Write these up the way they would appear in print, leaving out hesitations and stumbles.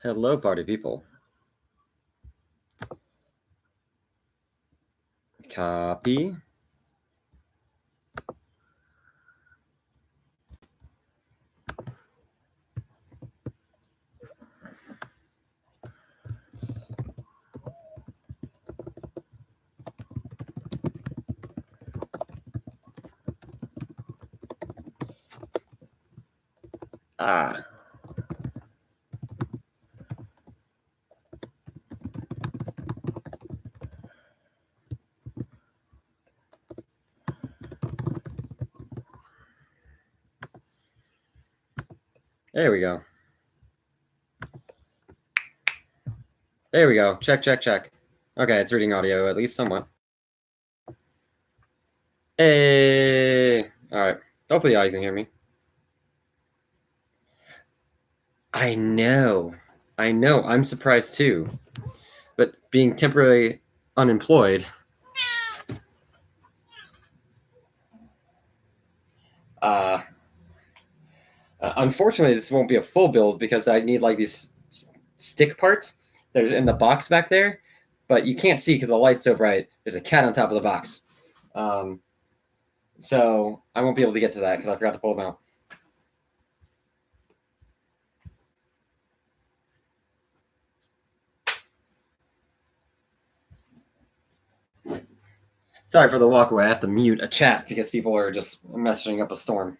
Hello, party people. Copy. Ah. There we go. There we go. Check, check, check. Okay, it's reading audio, at least somewhat. Hey! Alright. Hopefully you can hear me. I know. I'm surprised too. But being temporarily unemployed, unfortunately, this won't be a full build because I need like these stick parts that are in the box back there, but you can't see because the light's so bright. There's a cat on top of the box. So I won't be able to get to that because I forgot to pull them out. Sorry for the walk away. I have to mute a chat because people are just messaging up a storm.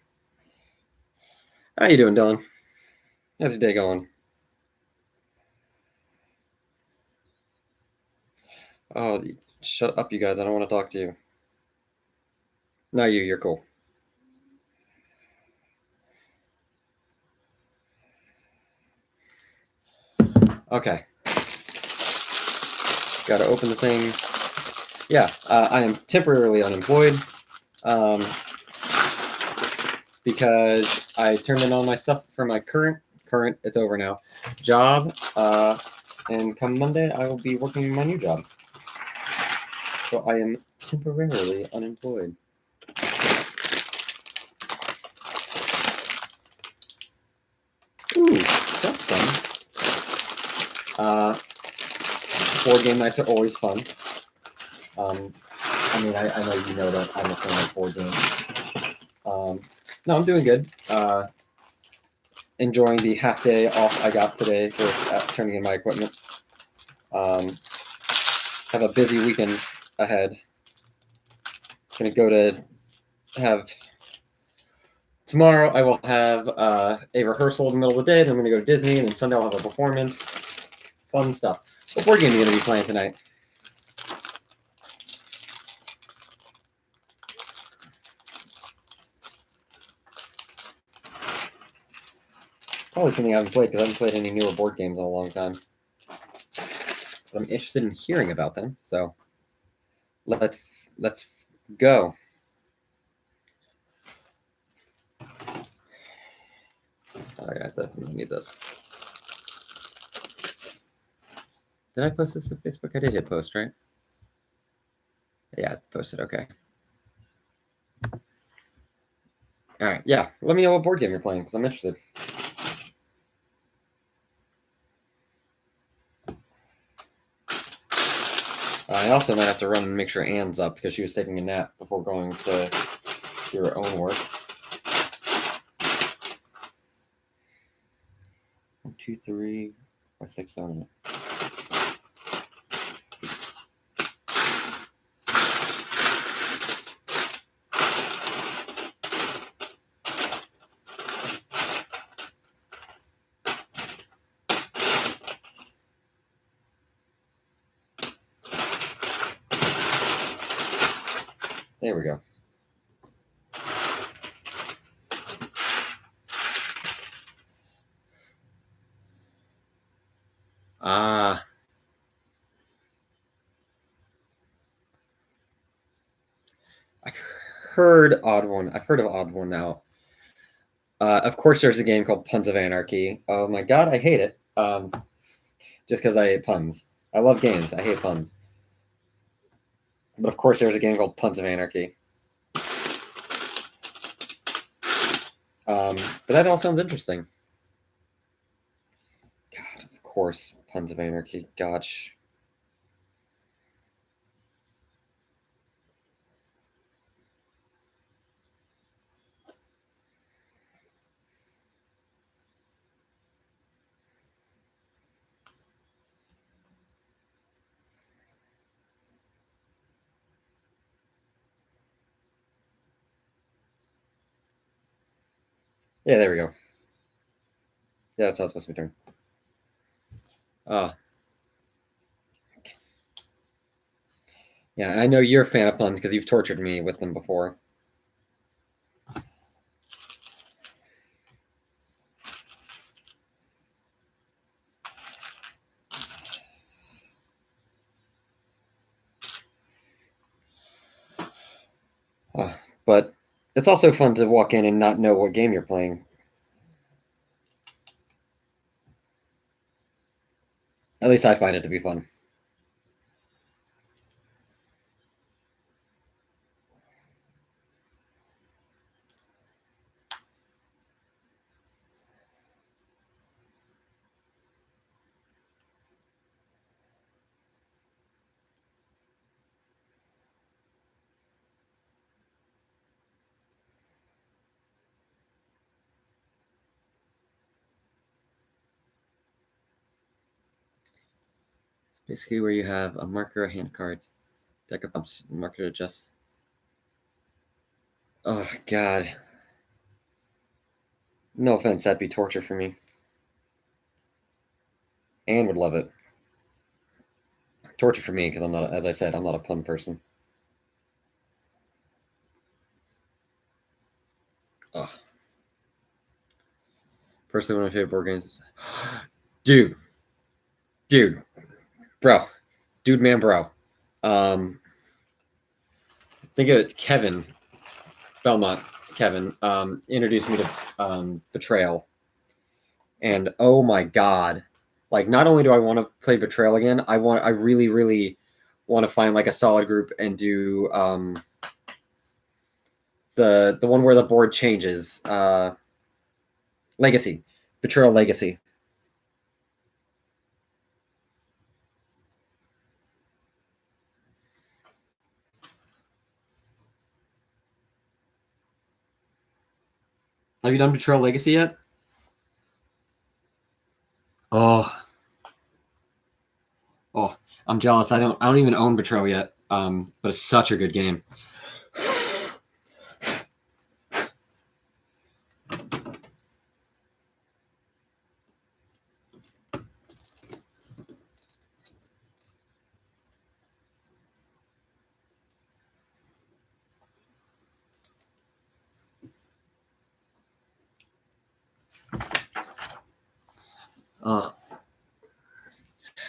How you doing, Dylan? How's your day going? Oh, shut up, you guys. I don't want to talk to you. No, you're cool. Okay. Got to open the thing. Yeah, I am temporarily unemployed because I turned in all my stuff for my current, it's over now, job. And come Monday, I will be working my new job. So I am temporarily unemployed. Ooh, that's fun. Board game nights are always fun. I mean, I know you know that I'm a fan of board games. No, I'm doing good. Enjoying the half day off I got today for turning in my equipment. Have a busy weekend ahead. Gonna go to have tomorrow. I will have a rehearsal in the middle of the day. Then I'm gonna go to Disney, and then Sunday I'll have a performance. Fun stuff. What board game are you gonna be playing tonight? Probably something I haven't played because I haven't played any newer board games in a long time. But I'm interested in hearing about them. So let's go. I definitely need this. Did I post this to Facebook? I did hit post, right? Yeah, I posted. Okay. All right. Yeah. Let me know what board game you're playing because I'm interested. I also might have to run and make sure Anne's up because she was taking a nap before going to do her own work. 1, 2, 3, 4, 6, 7. There we go. Ah. I've heard Odd One. I've heard of Odd One now. Of course, there's a game called Puns of Anarchy. Oh my god, I hate it. Just because I hate puns. I love games. I hate puns. But of course, there's a game called Puns of Anarchy. But that all sounds interesting. God, of course, Puns of Anarchy. Gosh. Yeah, there we go. Yeah, that's how it's supposed to be done. Yeah, I know you're a fan of puns because you've tortured me with them before. But it's also fun to walk in and not know what game you're playing. At least I find it to be fun. Basically, where you have a marker, a hand of cards, deck of bumps, marker to adjust. Oh, God. No offense, that'd be torture for me. Anne would love it. Torture for me because I'm not, as I said, I'm not a pun person. Oh. Personally, one of my favorite board games. Dude, bro, bro. Think of it, Kevin Belmont. Kevin introduced me to Betrayal, and oh my god, like not only do I want to play Betrayal again, I really want to find like a solid group and do the one where the board changes. Legacy, Betrayal Legacy. Have you done Betrayal Legacy yet? Oh, I'm jealous. I don't even own Betrayal yet. But it's such a good game.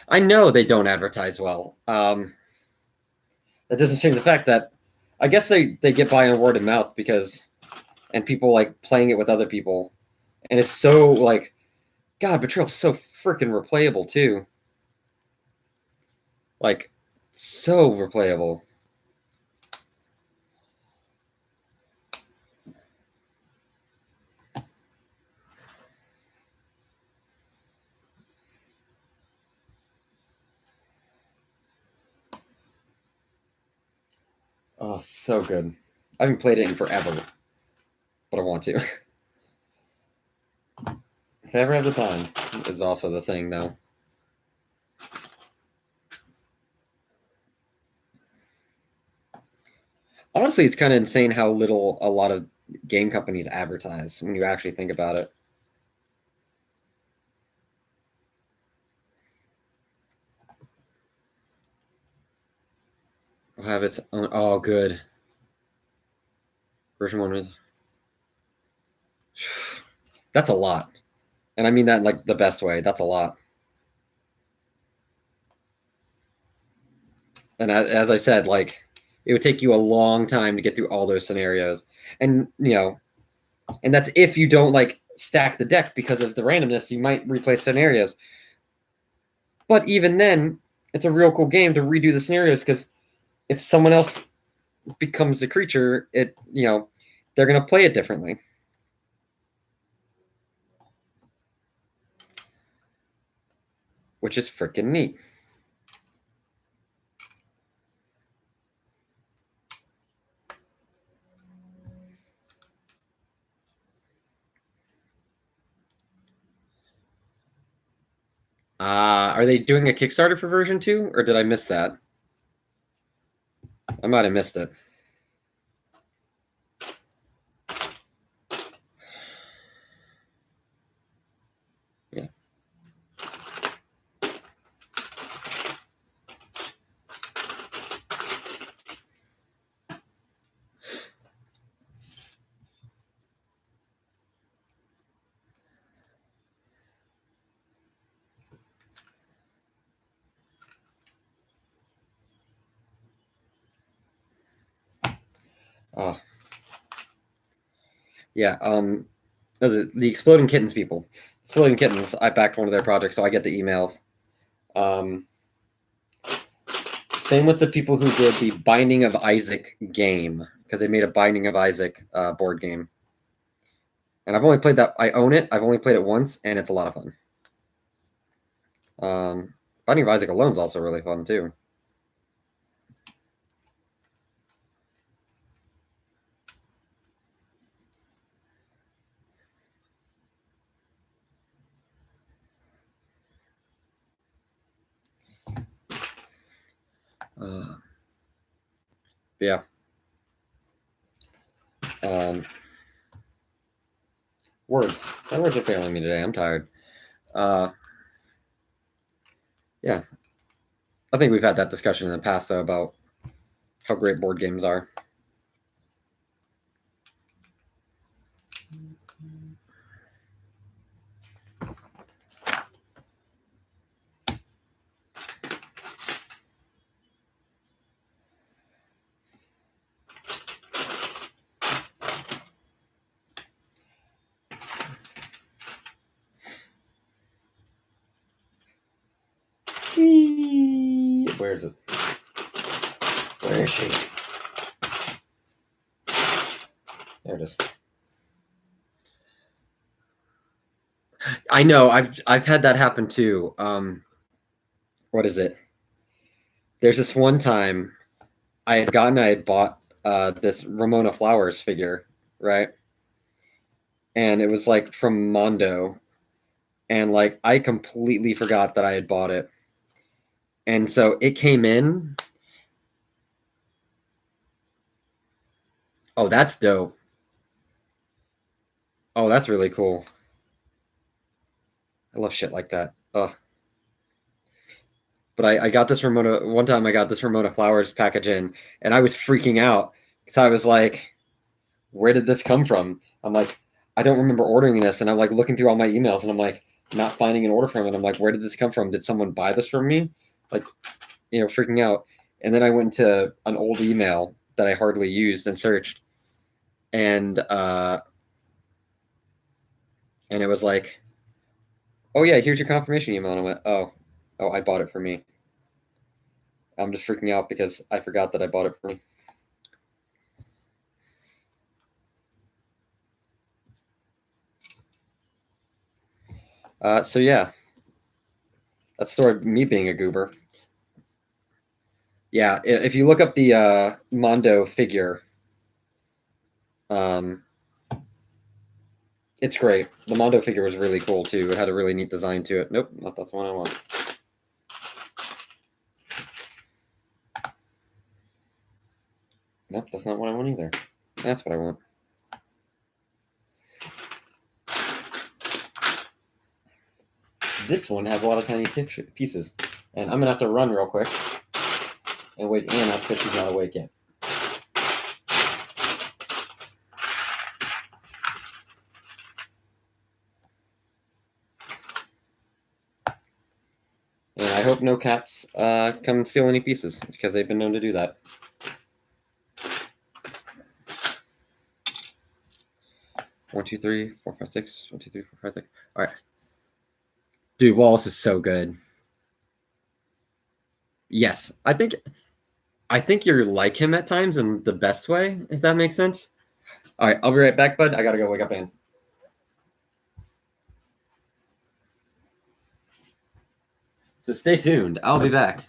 I know they don't advertise well. That doesn't change the fact that I guess they get by on word of mouth because and people like playing it with other people, and it's so like, God, Betrayal's so freaking replayable too. Like, so replayable. Oh, so good. I haven't played it in forever, but I want to. If I ever have the time, is also the thing, though. Honestly, it's kind of insane how little a lot of game companies advertise when you actually think about it. I'll have its own. Oh, good. Version 1 is. That's a lot. And I mean that in like the best way. That's a lot. And as I said, like it would take you a long time to get through all those scenarios. And and that's if you don't like stack the deck because of the randomness, you might replay scenarios. But even then, it's a real cool game to redo the scenarios because if someone else becomes the creature, they're gonna play it differently. which is freaking neat. Are they doing a Kickstarter for version 2, or did I miss that? I might have missed it. Yeah. Oh. Yeah. The Exploding Kittens people. Exploding Kittens. I backed one of their projects, so I get the emails. Same with the people who did the Binding of Isaac game, because they made a Binding of Isaac board game. And I've only played that. I own it. I've only played it once, and it's a lot of fun. Binding of Isaac alone is also really fun too. Yeah. Words. My words are failing me today. I'm tired. Yeah. I think we've had that discussion in the past, though, about how great board games are. Where is it? Where is she? There it is. I know. I've had that happen too. What is it? There's this one time I had bought this Ramona Flowers figure, right? And it was like from Mondo, and like I completely forgot that I had bought it, and so it came in. Oh, that's dope. Oh, that's really cool. I love shit like that. Ugh. But I got this Ramona one time. I got this Ramona Flowers package in, and I was freaking out because I was like, "Where did this come from?" I'm like, "I don't remember ordering this," and I'm like looking through all my emails, and I'm like not finding an order from it. I'm like, "Where did this come from? Did someone buy this from me?" Like, freaking out. And then I went to an old email that I hardly used and searched, and it was like, "Oh yeah, here's your confirmation email." And I went, "Oh, I bought it for me." I'm just freaking out because I forgot that I bought it for me. So yeah, that's the story of me being a goober. Yeah, if you look up the Mondo figure, it's great. The Mondo figure was really cool too. It had a really neat design to it. Nope, not that's the one I want. Nope, that's not what I want either. That's what I want. This one has a lot of tiny pieces. And I'm going to have to run real quick and wake Anna because she's not awake yet. And I hope no cats come and steal any pieces because they've been known to do that. One, two, three, four, five, six. 1, 2, 3, 4, 5, 6. All right. Dude, Wallace is so good. Yes, I think you're like him at times in the best way, if that makes sense. All right, I'll be right back, bud. I gotta go wake up Ann. So stay tuned. I'll be back.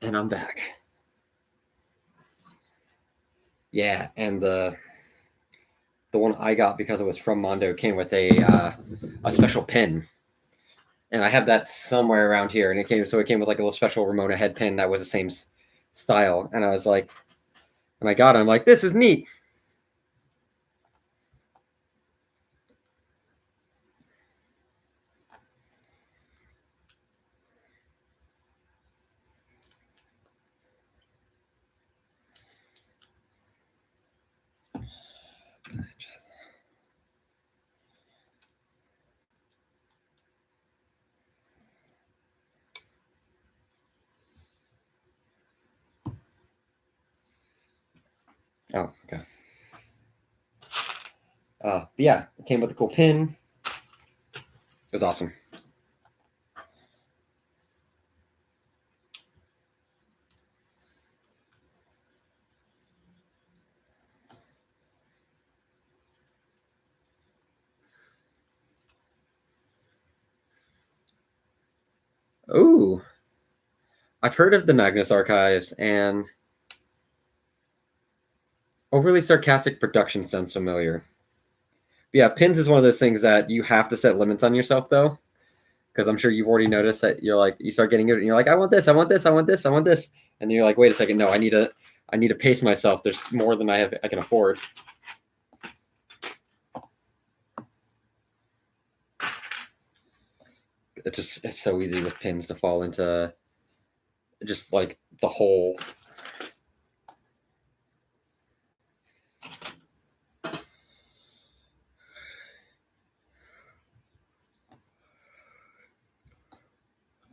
And I'm back. Yeah, and the one I got because it was from Mondo came with a special pin, and I have that somewhere around here. And it came with like a little special Ramona head pin that was the same style. And I was like, when I got it, I'm like, this is neat. Oh, okay. Yeah, it came with a cool pin. It was awesome. Ooh, I've heard of the Magnus Archives, and overly sarcastic production sounds familiar. But yeah, pins is one of those things that you have to set limits on yourself, though, because I'm sure you've already noticed that you're like, you start getting it, and you're like, I want this, I want this, I want this, I want this, and then you're like, wait a second, no, I need to pace myself. There's more than I can afford. It's so easy with pins to fall into just like the whole.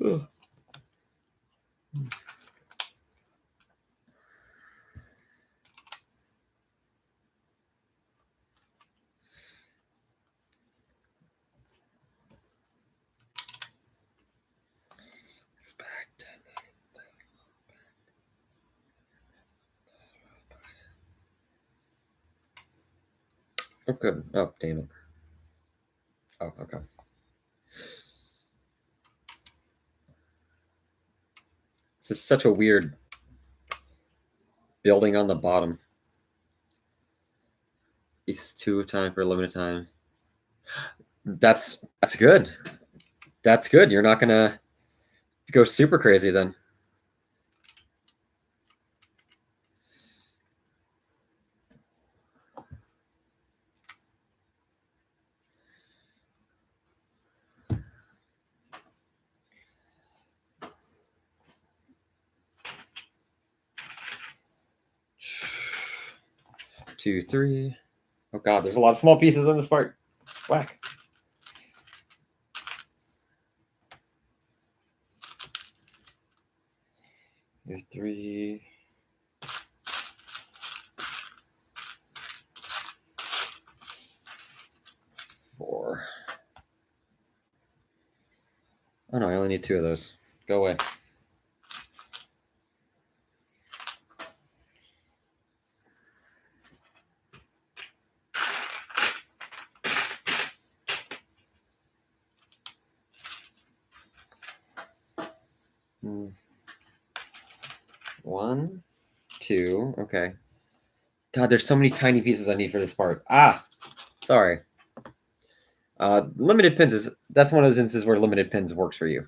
Ugh. Oh, good. Oh, damn it. Oh, okay. This is such a weird building on the bottom. It's 2 time for a limited time. That's good. That's good. You're not gonna go super crazy then. Two, three. Oh god, there's a lot of small pieces on this part. Whack. 3. 4. Oh no, I only need 2 of those. Go away. Hmm. 1, 2. Okay. God, there's so many tiny pieces I need for this part. Ah, sorry. Limited pins that's one of those instances where limited pins works for you.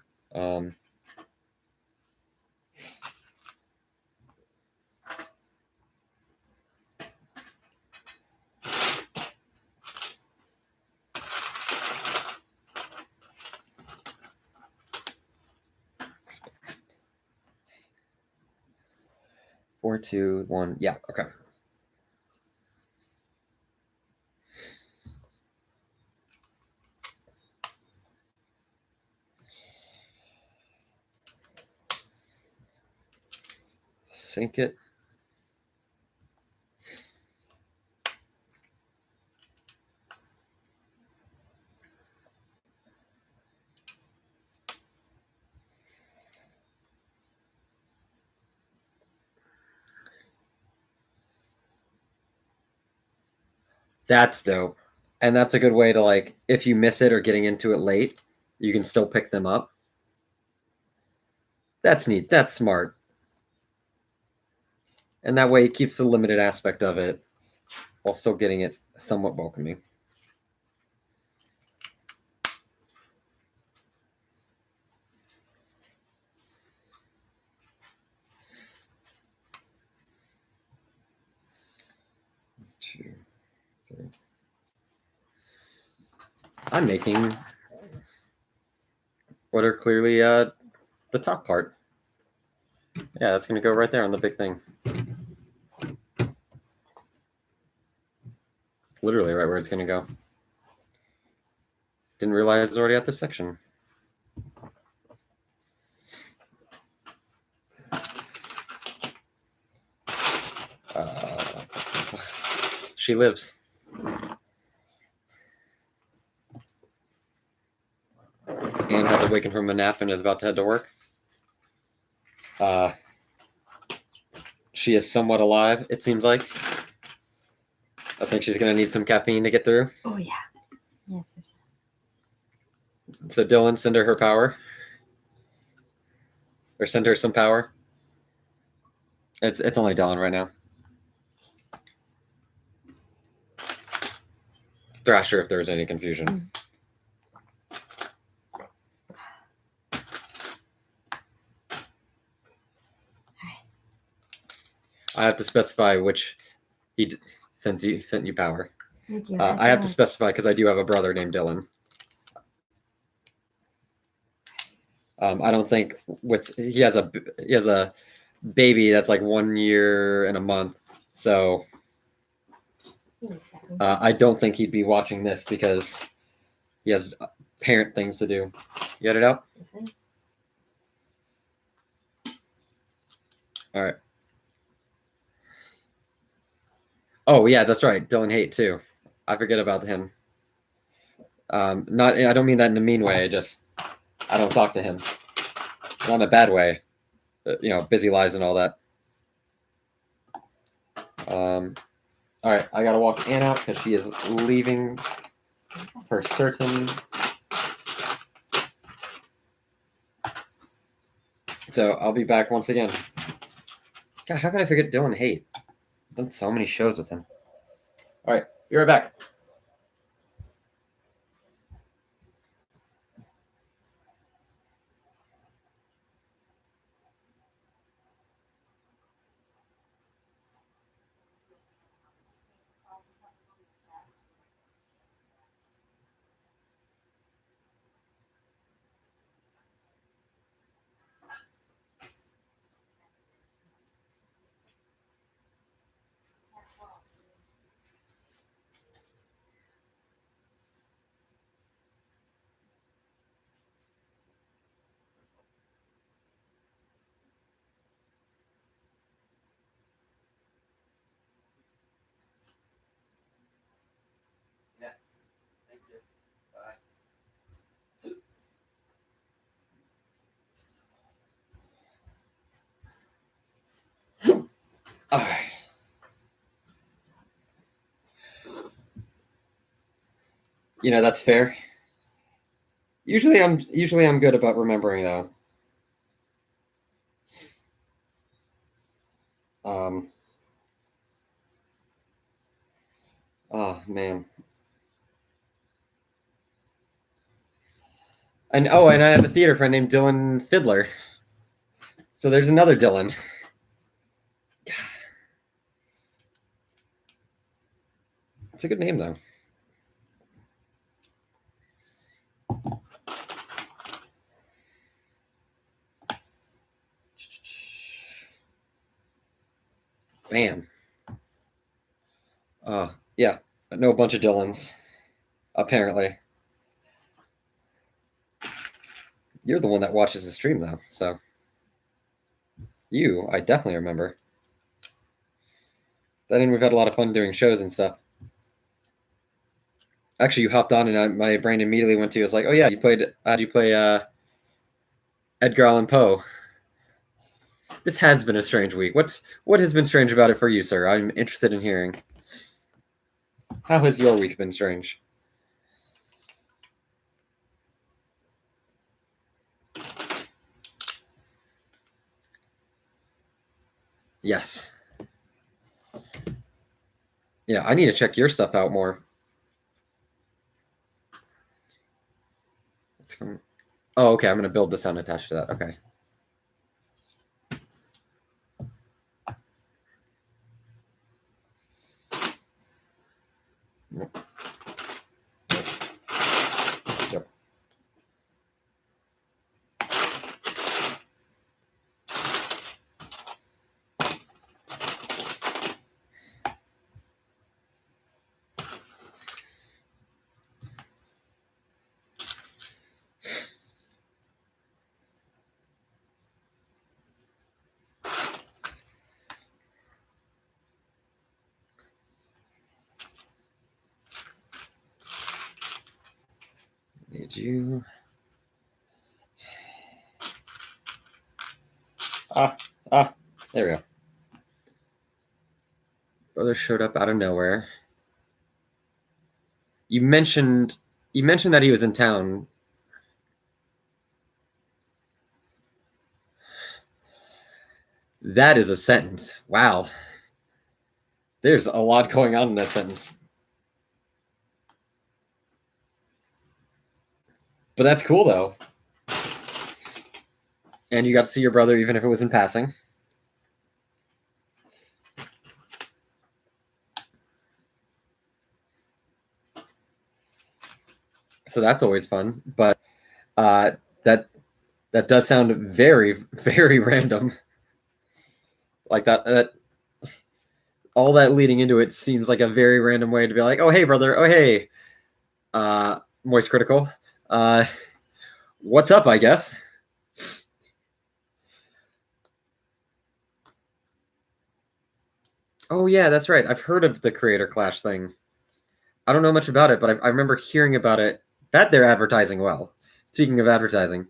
4, 2, 1. Yeah, okay. Sync it. That's dope. And that's a good way to, like, if you miss it or getting into it late, you can still pick them up. That's neat. That's smart. And that way it keeps the limited aspect of it while still getting it somewhat welcoming. Two, three. I'm making what are clearly the top part. Yeah, that's going to go right there on the big thing. Literally right where it's going to go. Didn't realize it was already at this section. She lives. Anne has awakened from a nap and is about to head to work. She is somewhat alive, it seems like. I think she's going to need some caffeine to get through. Oh, yeah. Yes. So Dylan, send her power. Or send her some power. It's only Dylan right now. Thrasher if there's any confusion. I have to specify which he sent you power. Thank you. I have to specify because I do have a brother named Dylan. I don't think he has a baby that's like 1 year and a month, so I don't think he'd be watching this because he has parent things to do. You got it out? All right. Oh yeah, that's right. Dylan Haight too. I forget about him. I don't mean that in a mean way. I don't talk to him. Not in a bad way. But, busy lies and all that. All right, I gotta walk Anne out because she is leaving for certain. So I'll be back once again. God, how could I forget Dylan Haight? I've done so many shows with him. All right, be right back. Yeah, thank you. Bye. All right. That's fair. Usually I'm good about remembering though. Oh man. And I have a theater friend named Dylan Fiddler. So there's another Dylan. God. It's a good name though. Man. Yeah. I know a bunch of Dylans. Apparently. You're the one that watches the stream, though, so. I definitely remember. Then we've had a lot of fun doing shows and stuff. Actually, you hopped on, and my brain immediately went to, I was like, oh yeah, you play Edgar Allan Poe. This has been a strange week. What has been strange about it for you, sir? I'm interested in hearing. How has your week been strange? Yes. Yeah, I need to check your stuff out more. Oh, okay. I'm going to build the sound attached to that. Okay. Yep. Need you. There we go. Brother showed up out of nowhere. You mentioned that he was in town. That is a sentence. Wow. There's a lot going on in that sentence. But that's cool, though. And you got to see your brother, even if it was in passing. So that's always fun. But that does sound very, very random. Like that all that leading into it seems like a very random way to be like, oh, hey, brother. Oh, hey. Moist Critical. What's up, I guess? Oh, yeah, that's right. I've heard of the Creator Clash thing. I don't know much about it, but I remember hearing about it. That they're advertising well. Speaking of advertising.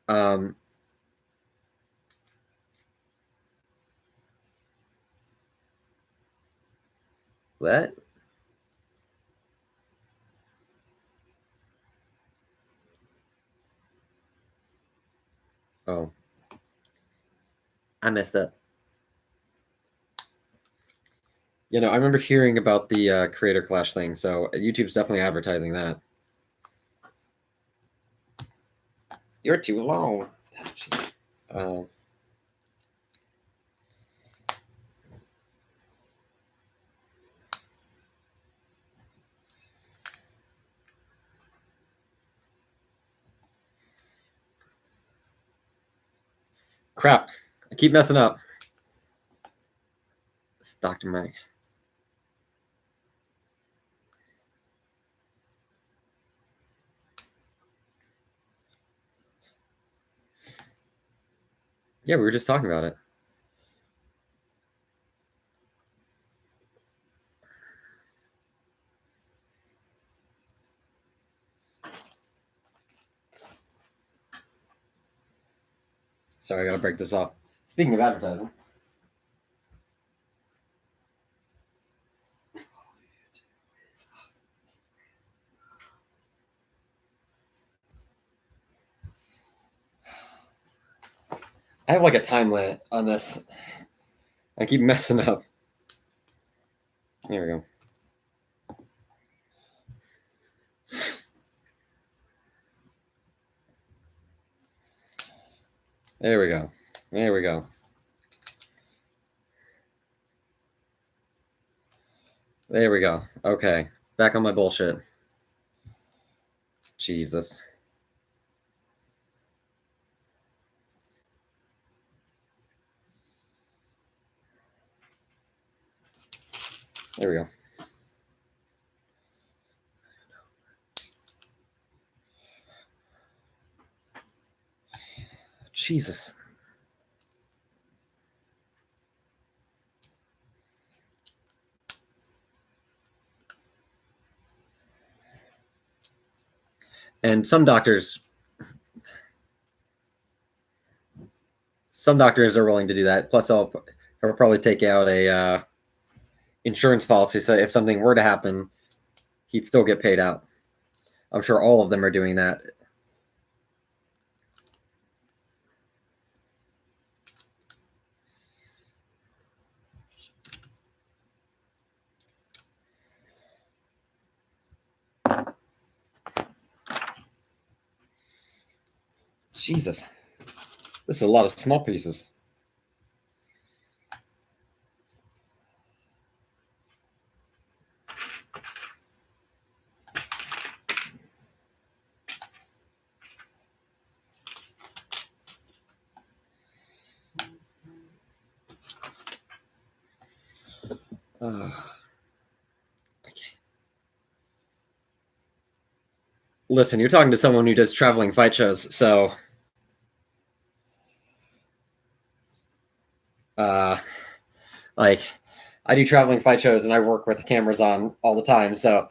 What? Oh. I messed up. You know, I remember hearing about the Creator Clash thing, so YouTube's definitely advertising that. You're too long. Crap. I keep messing up. It's Dr. Mike. Yeah, we were just talking about it. Sorry, I gotta break this off. Speaking of advertising. I have like a time limit on this. I keep messing up. There we go. There we go. There we go. There we go. Okay. Back on my bullshit. Jesus. There we go. Jesus. And some doctors are willing to do that. Plus, I'll probably take out a insurance policy, so if something were to happen, he'd still get paid out. I'm sure all of them are doing that. Jesus. This is a lot of small pieces. Okay. Listen, you're talking to someone who does traveling fight shows, so like I do traveling fight shows and I work with cameras on all the time, so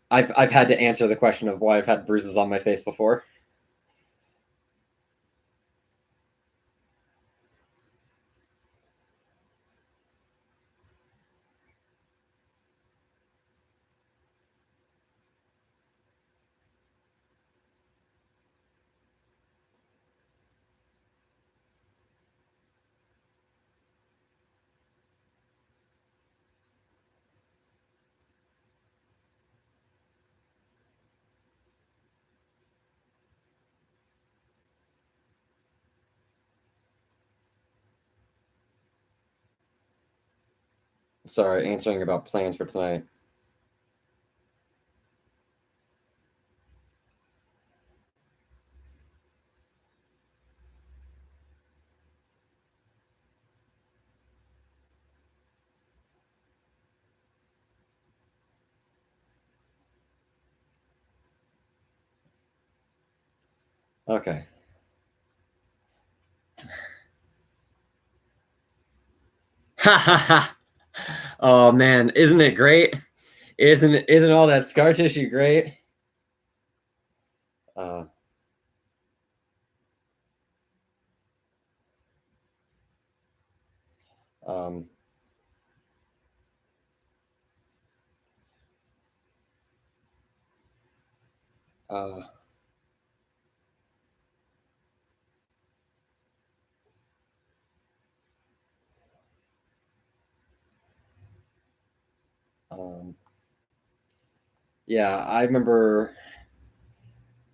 I've had to answer the question of why I've had bruises on my face before. Sorry, answering about plans for tonight. Okay. Ha ha ha! Oh man, isn't it great? Isn't all that scar tissue great? Uh, um, uh, yeah, I remember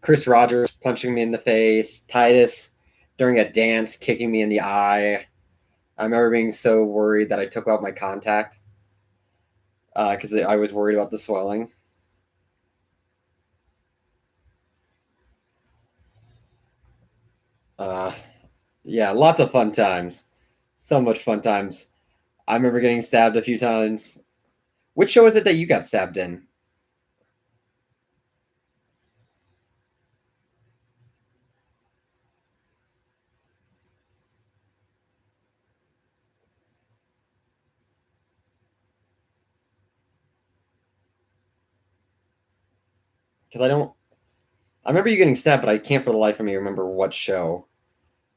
Chris Rogers punching me in the face, Titus during a dance kicking me in the eye. I remember being so worried that I took out my contact because I was worried about the swelling. Yeah, lots of fun times. So much fun times. I remember getting stabbed a few times. Which show is it that you got stabbed in? Because I remember you getting stabbed, but I can't for the life of me remember what show.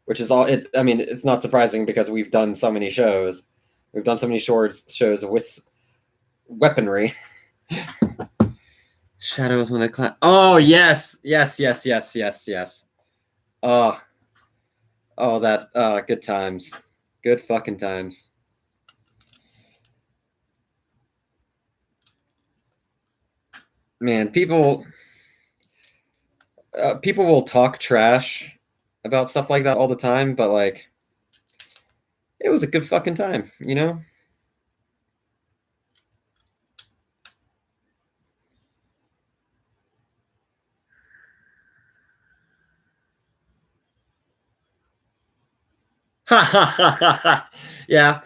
Which is all. I mean, it's not surprising because we've done so many shows. We've done so many shows with weaponry. Shadows when I climb. Oh yes. Oh, that. Good times. Good fucking times. Man, people will talk trash about stuff like that all the time, but like, it was a good fucking time, you know? Ha ha ha ha ha. Yeah.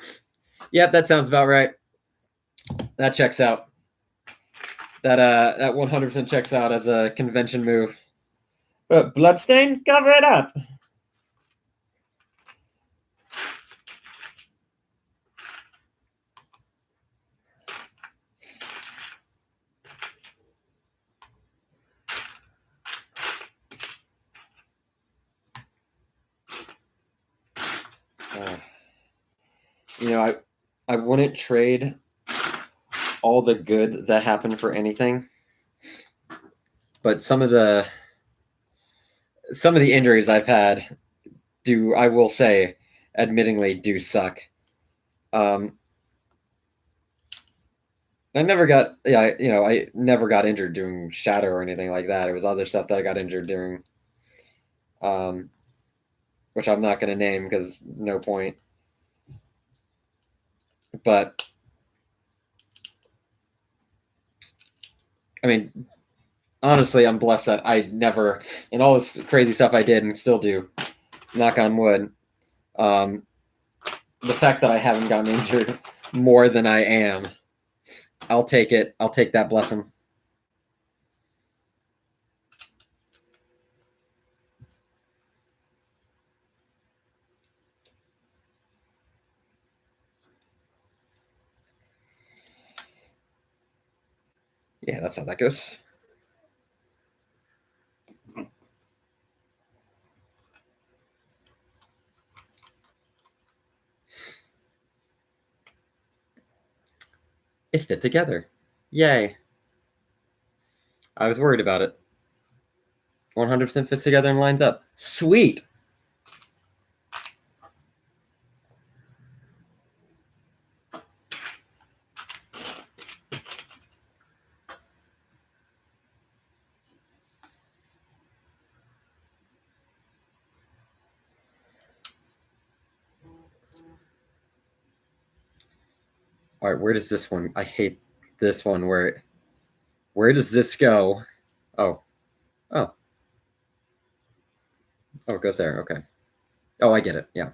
Yep, that sounds about right. That checks out. That 100% checks out as a convention move. But Bloodstain, cover it up. You know, I wouldn't trade all the good that happened for anything, but some of the injuries I've had I will say, admittingly, do suck. I never got I never got injured doing Shadow or anything like that. It was other stuff that I got injured doing, which I'm not going to name because no point. But I mean, honestly, I'm blessed that I never, in all this crazy stuff I did and still do, knock on wood, the fact that I haven't gotten injured more than I am, I'll take it. I'll take that blessing. Yeah, that's how that goes. It fit together. Yay. I was worried about it. 100% fits together and lines up. Sweet. All right, where does this one? I hate this one. Where does this go? Oh. Oh, it goes there. Okay. Oh, I get it. Yeah.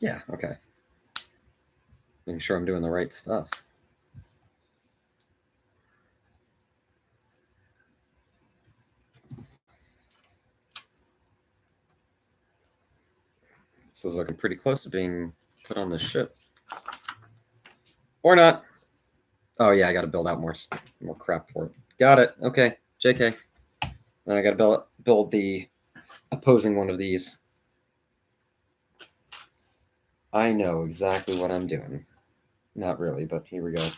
Yeah, okay. Making sure I'm doing the right stuff. This is looking pretty close to being put on the ship. Or not. Oh, yeah, I got to build out more crap for it. Got it. Okay, JK. Then I got to build the opposing one of these. I know exactly what I'm doing. Not really, but here we go.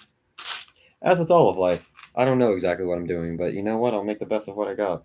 As with all of life, I don't know exactly what I'm doing, but you know what? I'll make the best of what I got.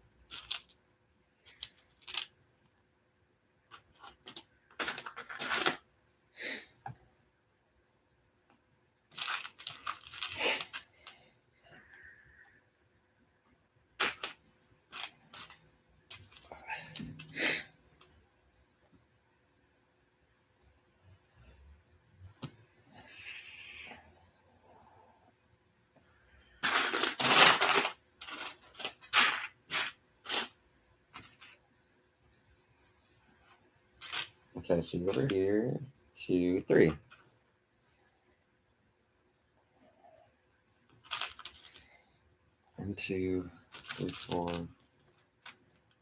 Okay, so you over here, 2, 3. One, 2, 3, 4,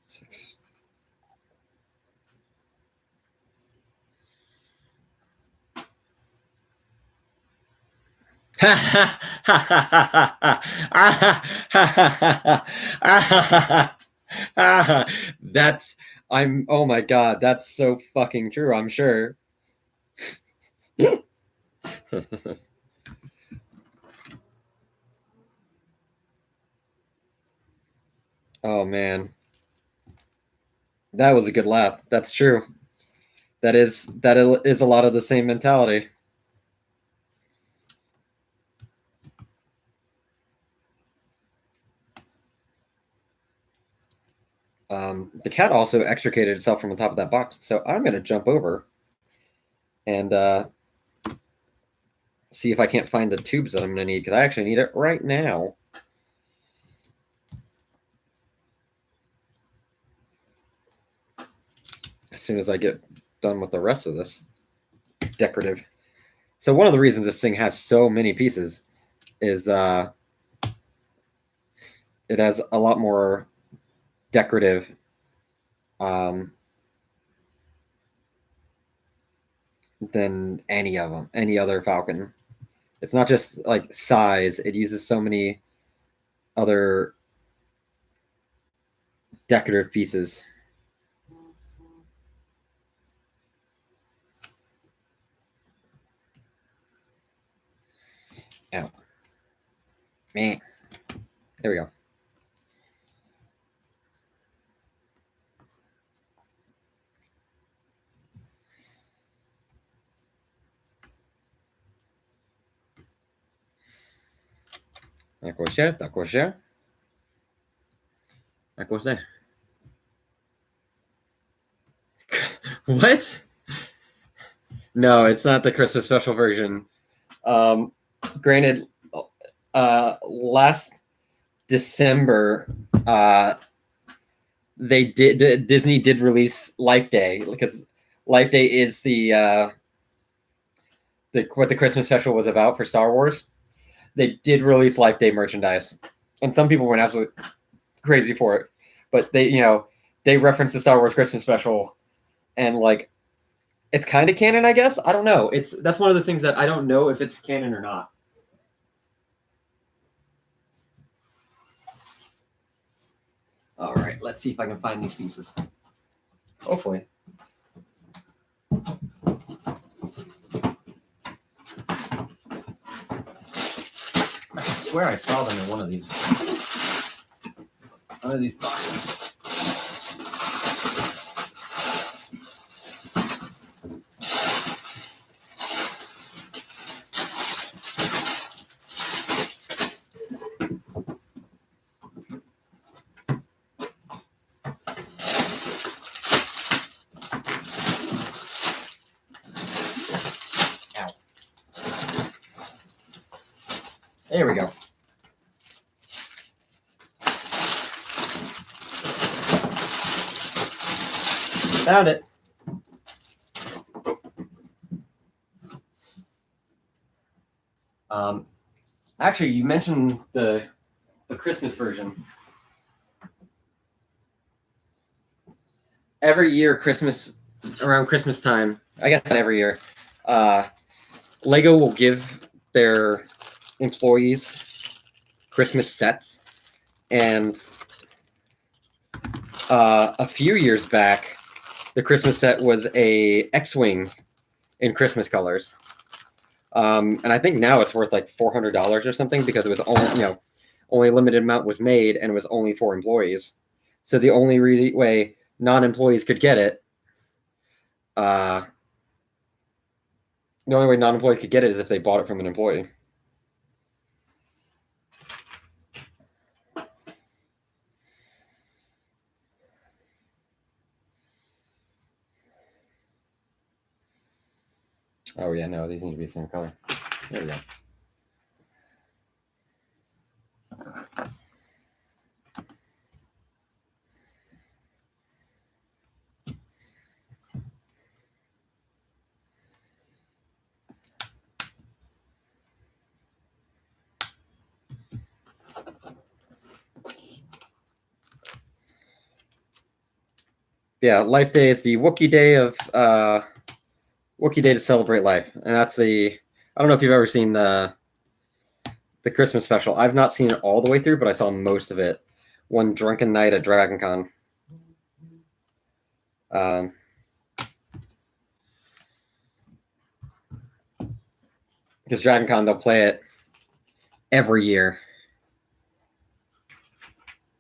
6. That's oh my god, that's so fucking true, I'm sure. Oh man, that was a good laugh. That's true. That is a lot of the same mentality. The cat also extricated itself from the top of that box, so I'm going to jump over and see if I can't find the tubes that I'm going to need, because I actually need it right now. As soon as I get done with the rest of this decorative. So one of the reasons this thing has so many pieces is it has a lot more decorative than any other Falcon. It's not just like size; it uses so many other decorative pieces. Ow. Man. There we go. Accroché, accroché. Accroché. What? No, it's not the Christmas special version. Granted, last December, Disney did release Life Day, because Life Day is the what the Christmas special was about for Star Wars. They did release Life Day merchandise, and some people went absolutely crazy for it. But they referenced the Star Wars Christmas special, and like, it's kind of canon, I guess. I don't know. That's one of the things that I don't know if it's canon or not. All right, let's see if I can find these pieces. Hopefully. I swear I saw them in one of these boxes. There we go. Found it. Actually, you mentioned the Christmas version. Every year, around Christmas time, I guess every year, Lego will give their employees Christmas sets, and a few years back, the Christmas set was a X-wing in Christmas colors, and I think now it's worth like $400 or something, because it was only a limited amount was made, and it was only for employees. So the only way non-employees could get it, the only way non-employees could get it is if they bought it from an employee. Oh yeah, no, these need to be the same color. There we go. Yeah, Life Day is the Wookiee Day to celebrate life, and that's I don't know if you've ever seen the Christmas special. I've not seen it all the way through, but I saw most of it one drunken night at Dragon Con. Because Dragon Con, they'll play it every year.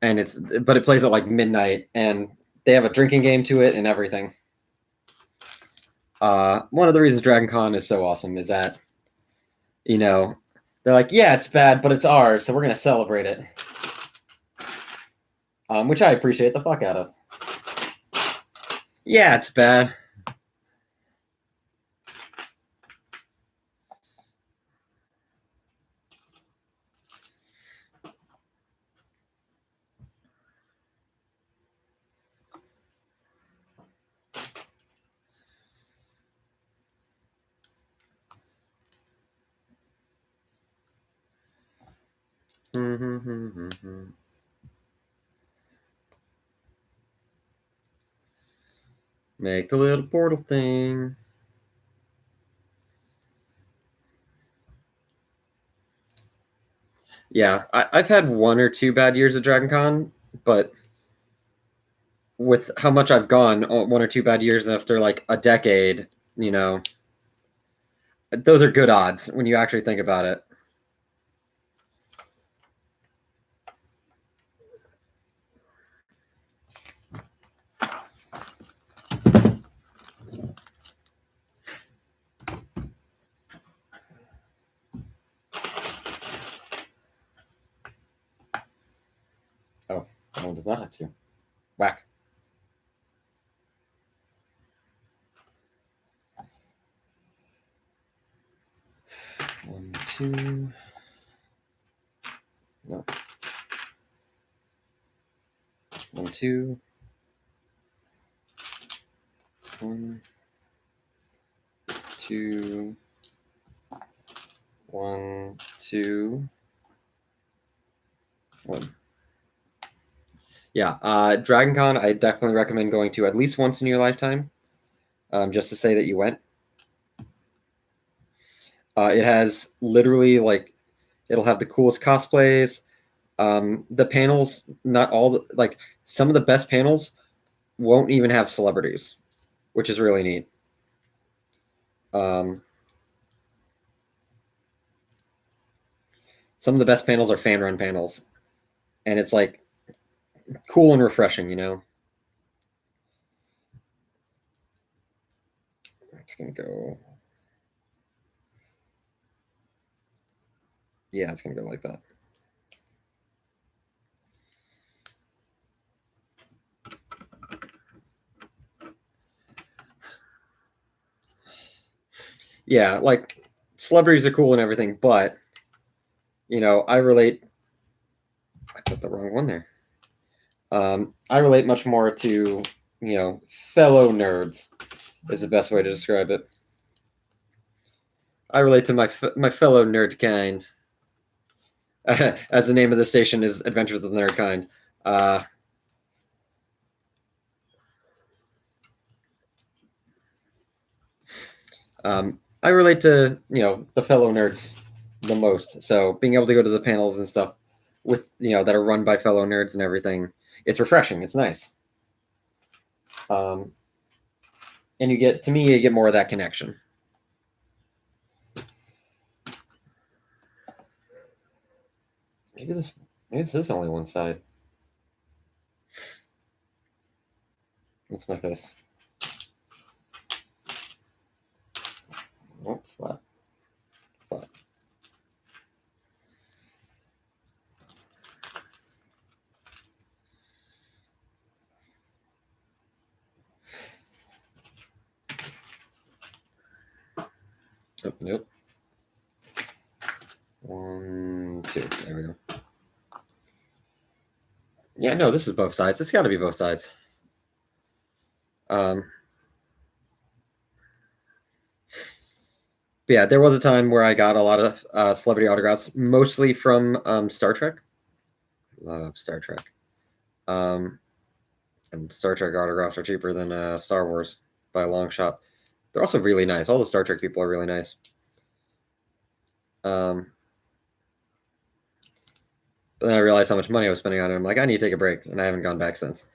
and it plays at like midnight, and they have a drinking game to it and everything. One of the reasons Dragon Con is so awesome is that, they're like, yeah, it's bad, but it's ours, so we're gonna celebrate it. Which I appreciate the fuck out of. Yeah, it's bad. Make the little portal thing. Yeah, I've had 1 or 2 bad years at Dragon Con, but with how much I've gone, 1 or 2 bad years after like a decade, those are good odds when you actually think about it. Oh, that one does not have to. Whack. One, two. No. 1, 2. 1, 2. 1, 2. 1. Yeah, Dragon Con, I definitely recommend going to at least once in your lifetime, just to say that you went. It has literally like, it'll have the coolest cosplays. The panels, not all like some of the best panels won't even have celebrities, which is really neat. Some of the best panels are fan run panels, and it's like cool and refreshing, It's gonna go. Yeah, it's gonna go like that. Yeah, like celebrities are cool and everything, but I relate. I put the wrong one there. I relate much more to fellow nerds is the best way to describe it. I relate to my fellow nerd kind, as the name of the station is Adventures of the Nerd Kind. I relate to the fellow nerds the most. So being able to go to the panels and stuff with that are run by fellow nerds and everything, it's refreshing. It's nice. And you get more of that connection. Maybe this is only one side. What's my face? Oh, flat. Flat. Oh, nope. 1, 2. There we go. Yeah, no, this is both sides. It's got to be both sides. Yeah, there was a time where I got a lot of celebrity autographs, mostly from Star Trek. Love Star Trek. And Star Trek autographs are cheaper than Star Wars by a long shot. They're also really nice. All the Star Trek people are really nice. But then I realized how much money I was spending on it. I'm like, I need to take a break, and I haven't gone back since.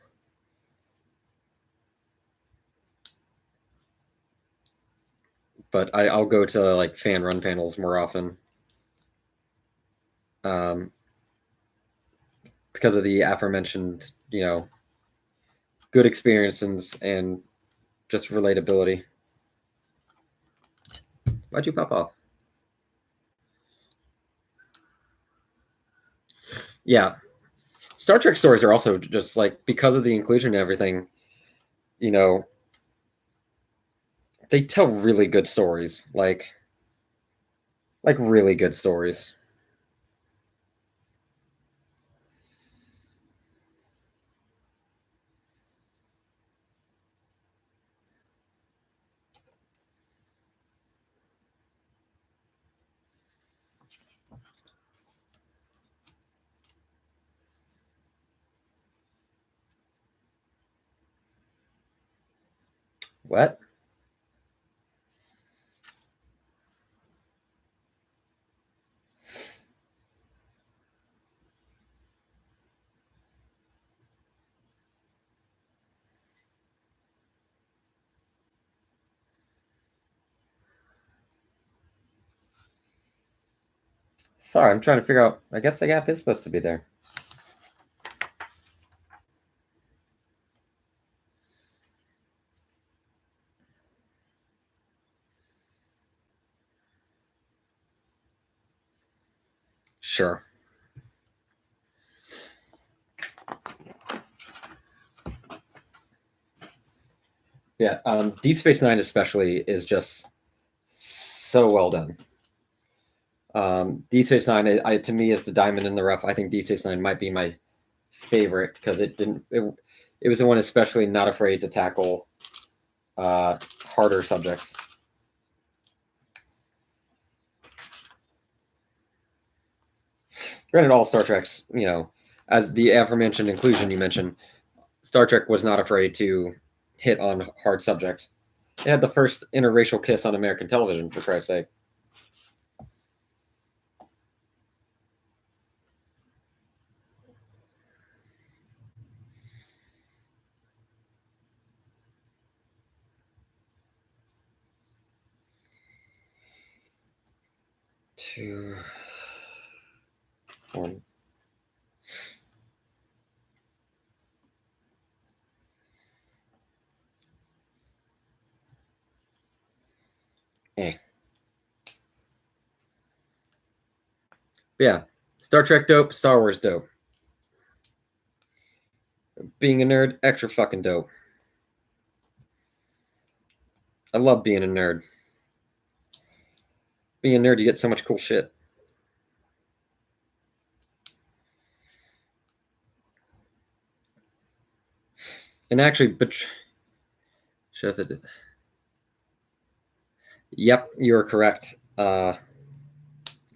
But I'll go to like fan run panels more often. because of the aforementioned, good experiences and just relatability. Why'd you pop off? Yeah. Star Trek stories are also just like, because of the inclusion and everything, they tell really good stories. Like really good stories. What? Sorry, I'm trying to figure out. I guess the gap is supposed to be there. Sure. Yeah, Deep Space Nine especially is just so well done. Deep Space Nine, to me, is the diamond in the rough. I think Deep Space Nine might be my favorite because it was the one especially not afraid to tackle harder subjects. Granted, all Star Treks, as the aforementioned inclusion you mentioned, Star Trek was not afraid to hit on hard subjects. It had the first interracial kiss on American television, for Christ's sake. Two, one. Eh. Yeah, Star Trek dope, Star Wars dope. Being a nerd, extra fucking dope. I love being a nerd. Being a nerd, you get so much cool shit. And actually, but shows it. Yep, you are correct. I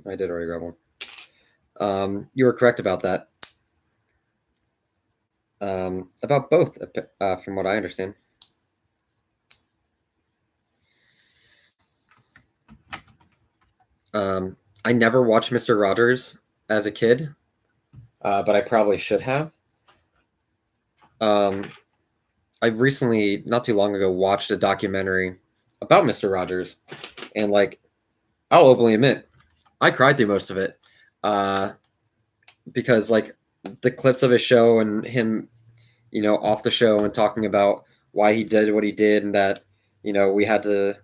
did already grab one. You were correct about that. About both, from what I understand. I never watched Mr. Rogers as a kid, but I probably should have. I recently, not too long ago, watched a documentary about Mr. Rogers, and I'll openly admit, I cried through most of it, because the clips of his show and him, off the show and talking about why he did what he did, and that we had to,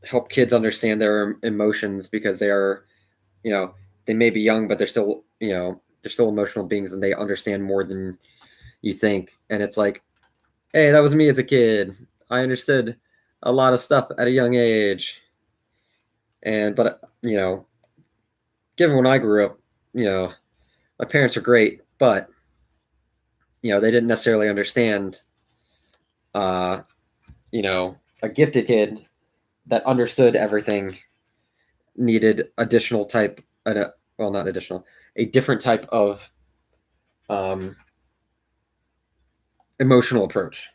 help kids understand their emotions because they are, they may be young, but they're still, they're still emotional beings and they understand more than you think. And it's like, hey, that was me as a kid. I understood a lot of stuff at a young age. But given when I grew up, my parents were great, but they didn't necessarily understand, a gifted kid that understood everything needed additional type, well, not additional, a different type of emotional approach.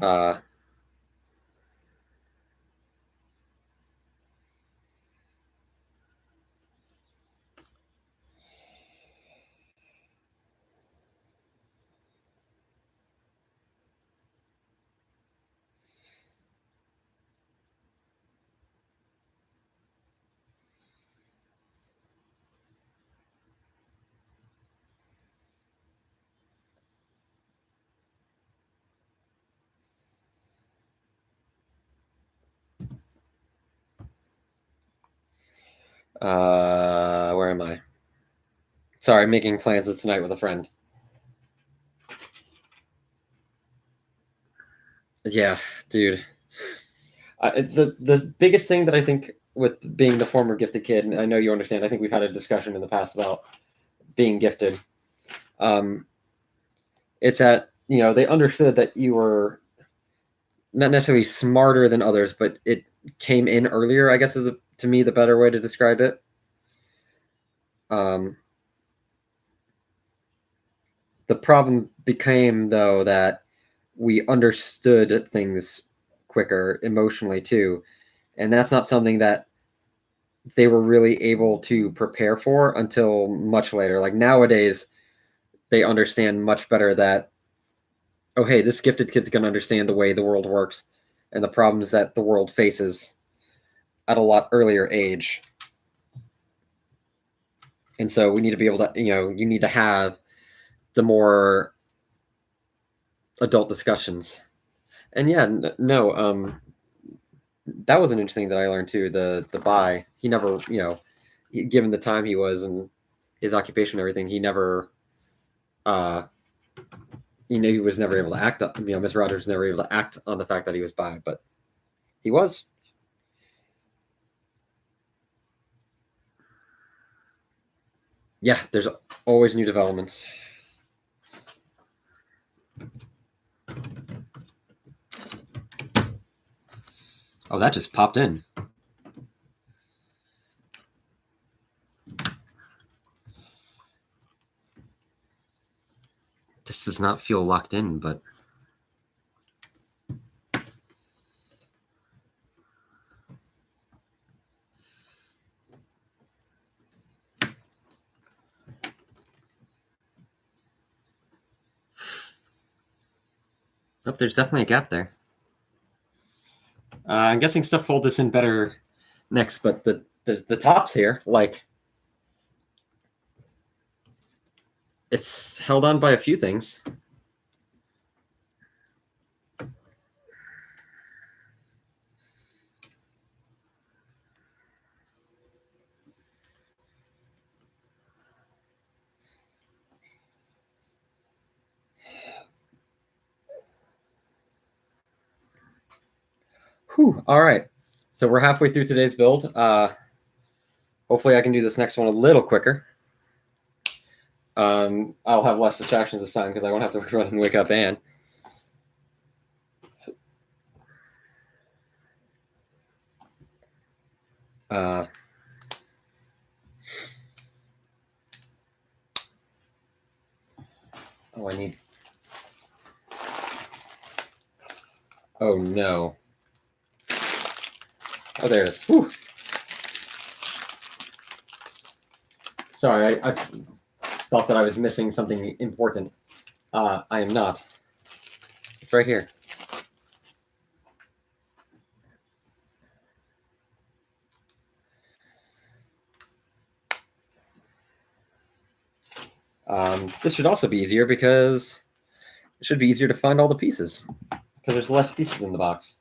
Uh, Where am I? Sorry, I'm making plans tonight with a friend. Yeah, dude. The biggest thing that I think with being the former gifted kid, and I know you understand, I think we've had a discussion in the past about being gifted. It's that, they understood that you were not necessarily smarter than others, but it came in earlier, I guess is to me the better way to describe it. The problem became, though, that we understood things quicker emotionally too, and that's not something that they were really able to prepare for until much later. Like nowadays, they understand much better that, oh, hey, this gifted kid's going to understand the way the world works and the problems that the world faces at a lot earlier age. And so we need to be able to, you need to have the more adult discussions. And yeah, no, that was an interesting thing that I learned too. The bi, he never, given the time he was and his occupation and everything, he never, he was never able to act. Miss Rogers was never able to act on the fact that he was bi, but he was. Yeah, there's always new developments. Oh, that just popped in. This does not feel locked in, but oh, there's definitely a gap there. I'm guessing stuff hold this in better next, but the tops here, like, it's held on by a few things. Whew, all right. So we're halfway through today's build. Hopefully I can do this next one a little quicker. I'll have less distractions this time because I won't have to run and wake up Anne. Oh, I need... Oh, no. Oh, there it is. Whew. Sorry, I thought that I was missing something important. I am not. It's right here. This should also be easier because it should be easier to find all the pieces because there's less pieces in the box.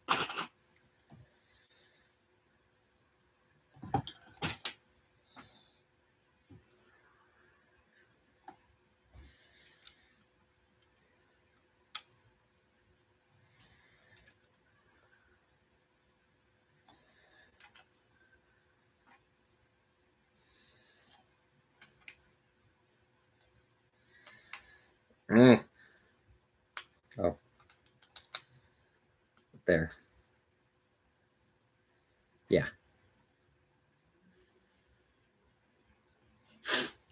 Oh. There. Yeah.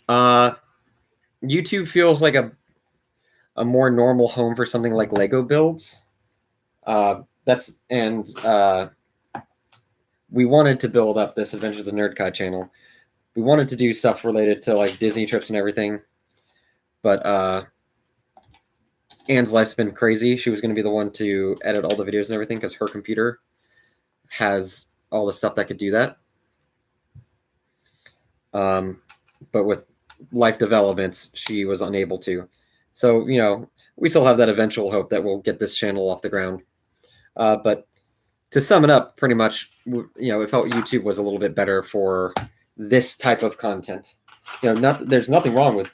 YouTube feels like a more normal home for something like Lego builds. We wanted to build up this Adventures of the Nerd Kai channel. We wanted to do stuff related to like Disney trips and everything, but Anne's life's been crazy. She was going to be the one to edit all the videos and everything because her computer has all the stuff that could do that. But with life developments, she was unable to. So, we still have that eventual hope that we'll get this channel off the ground. But to sum it up, pretty much, it felt YouTube was a little bit better for this type of content. There's nothing wrong with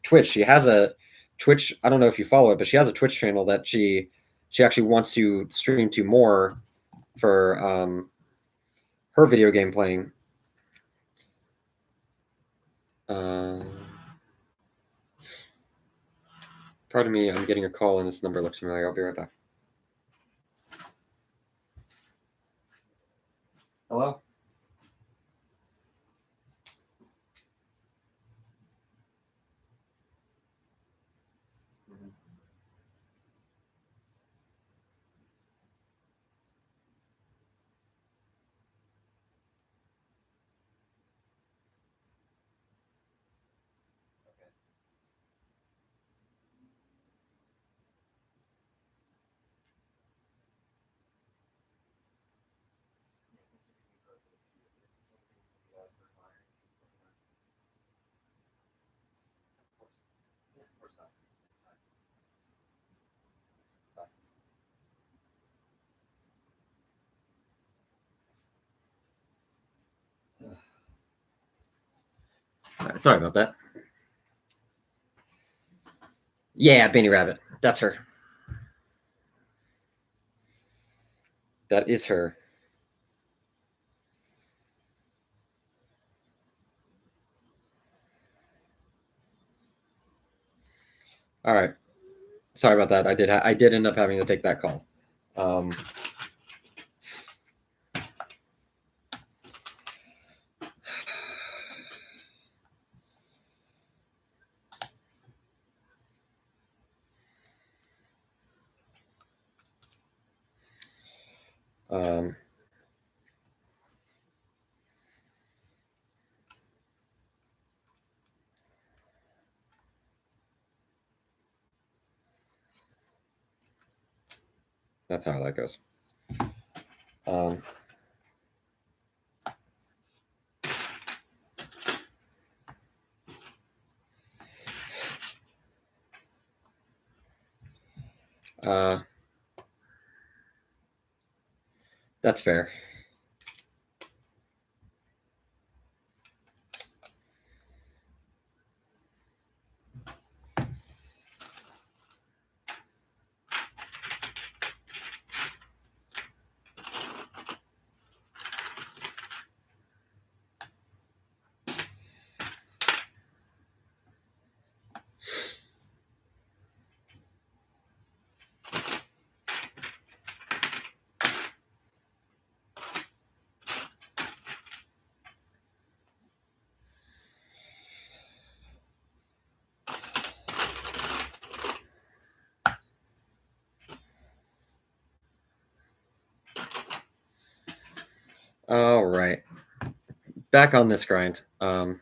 Twitch. She has a Twitch. I don't know if you follow it, but she has a Twitch channel that she actually wants to stream to more for her video game playing. Pardon me, I'm getting a call and this number looks familiar. I'll be right back. Hello? Sorry about that. Yeah, Benny Rabbit. That's her. That is her. All right. Sorry about that. I did end up having to take that call. That's how that goes. That's fair. All right. Back on this grind. Am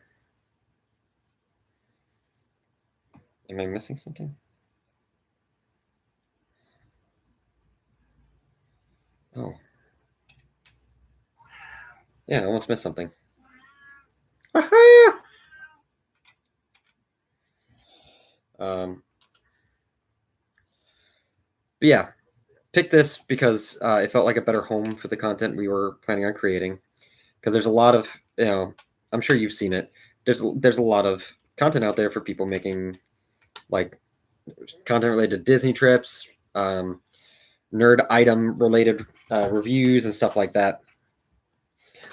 I missing something? Oh. Yeah, I almost missed something. But yeah, pick this because it felt like a better home for the content we were planning on creating. Because there's a lot of, I'm sure you've seen it. There's a lot of content out there for people making like content related to Disney trips, nerd item related reviews and stuff like that.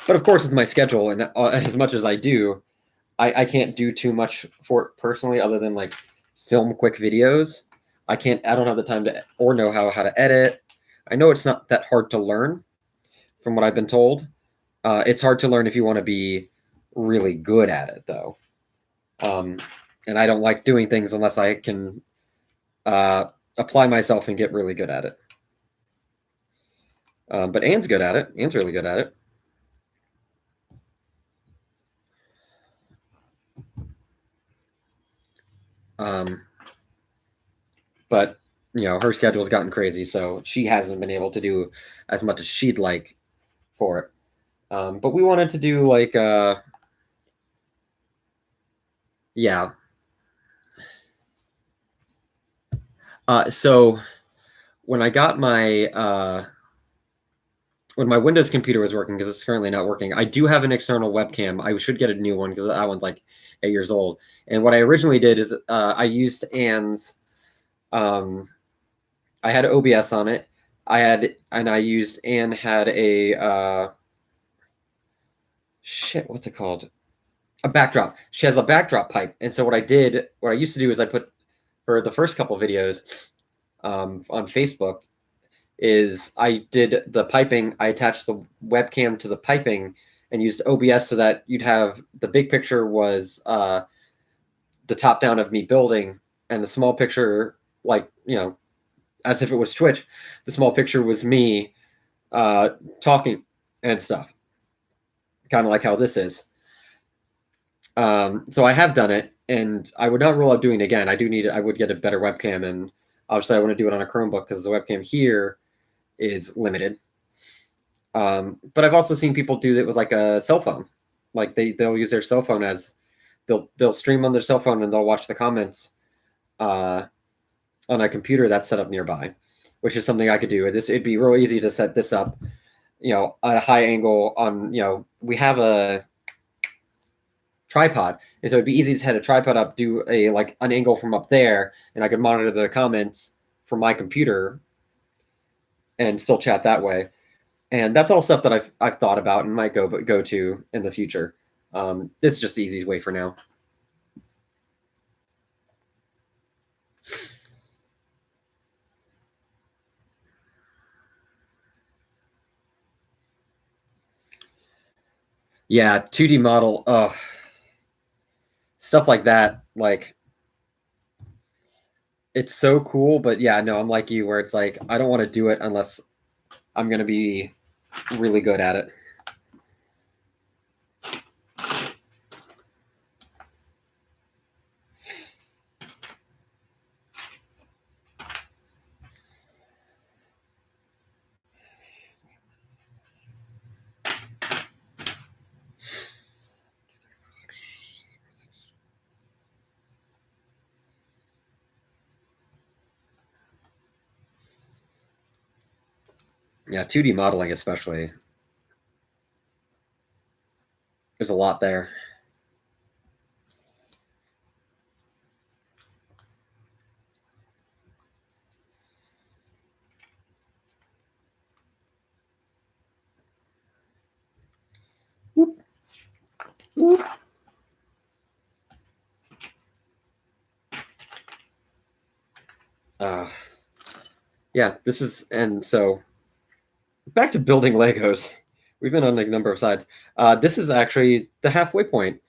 But of course, with my schedule and as much as I do, I can't do too much for it personally other than like film quick videos. I don't have the time to or know how to edit. I know it's not that hard to learn from what I've been told. It's hard to learn if you want to be really good at it though. And I don't like doing things unless I can apply myself and get really good at it. But Anne's good at it. Anne's really good at it. But her schedule's gotten crazy, so she hasn't been able to do as much as she'd like for it. But we wanted to do like yeah. So when I got my when my Windows computer was working, because it's currently not working, I do have an external webcam. I should get a new one because that one's like 8 years old. And what I originally did is I used Anne's. I had OBS on it. I used Anne had a what's it called? A backdrop. She has a backdrop pipe, and so what I used to do is I put for the first couple videos on Facebook is I did the piping. I attached the webcam to the piping and used OBS so that you'd have the big picture was the top down of me building, and the small picture, like, as if it was Twitch, the small picture was me talking and stuff, kind of like how this is. So I have done it, and I would not rule out doing it again. I would get a better webcam, and obviously I want to do it on a Chromebook because the webcam here is limited. But I've also seen people do it with like a cell phone. Like they'll use their cell phone as they'll stream on their cell phone and they'll watch the comments on a computer that's set up nearby, which is something I could do. It'd be real easy to set this up, at a high angle on, we have a tripod, and so it'd be easy to set a tripod up, do an angle from up there, and I could monitor the comments from my computer and still chat that way. And that's all stuff that I've thought about and might go to in the future. This is just the easiest way for now. Yeah, 2D model. Stuff like that. Like, it's so cool, but yeah, no, I'm like you, where it's like I don't want to do it unless I'm gonna be really good at it. Yeah, 2D modeling especially. There's a lot there. Whoop. Whoop. Yeah, this is, and so back to building Legos. We've been on a number of sides. This is actually the halfway point,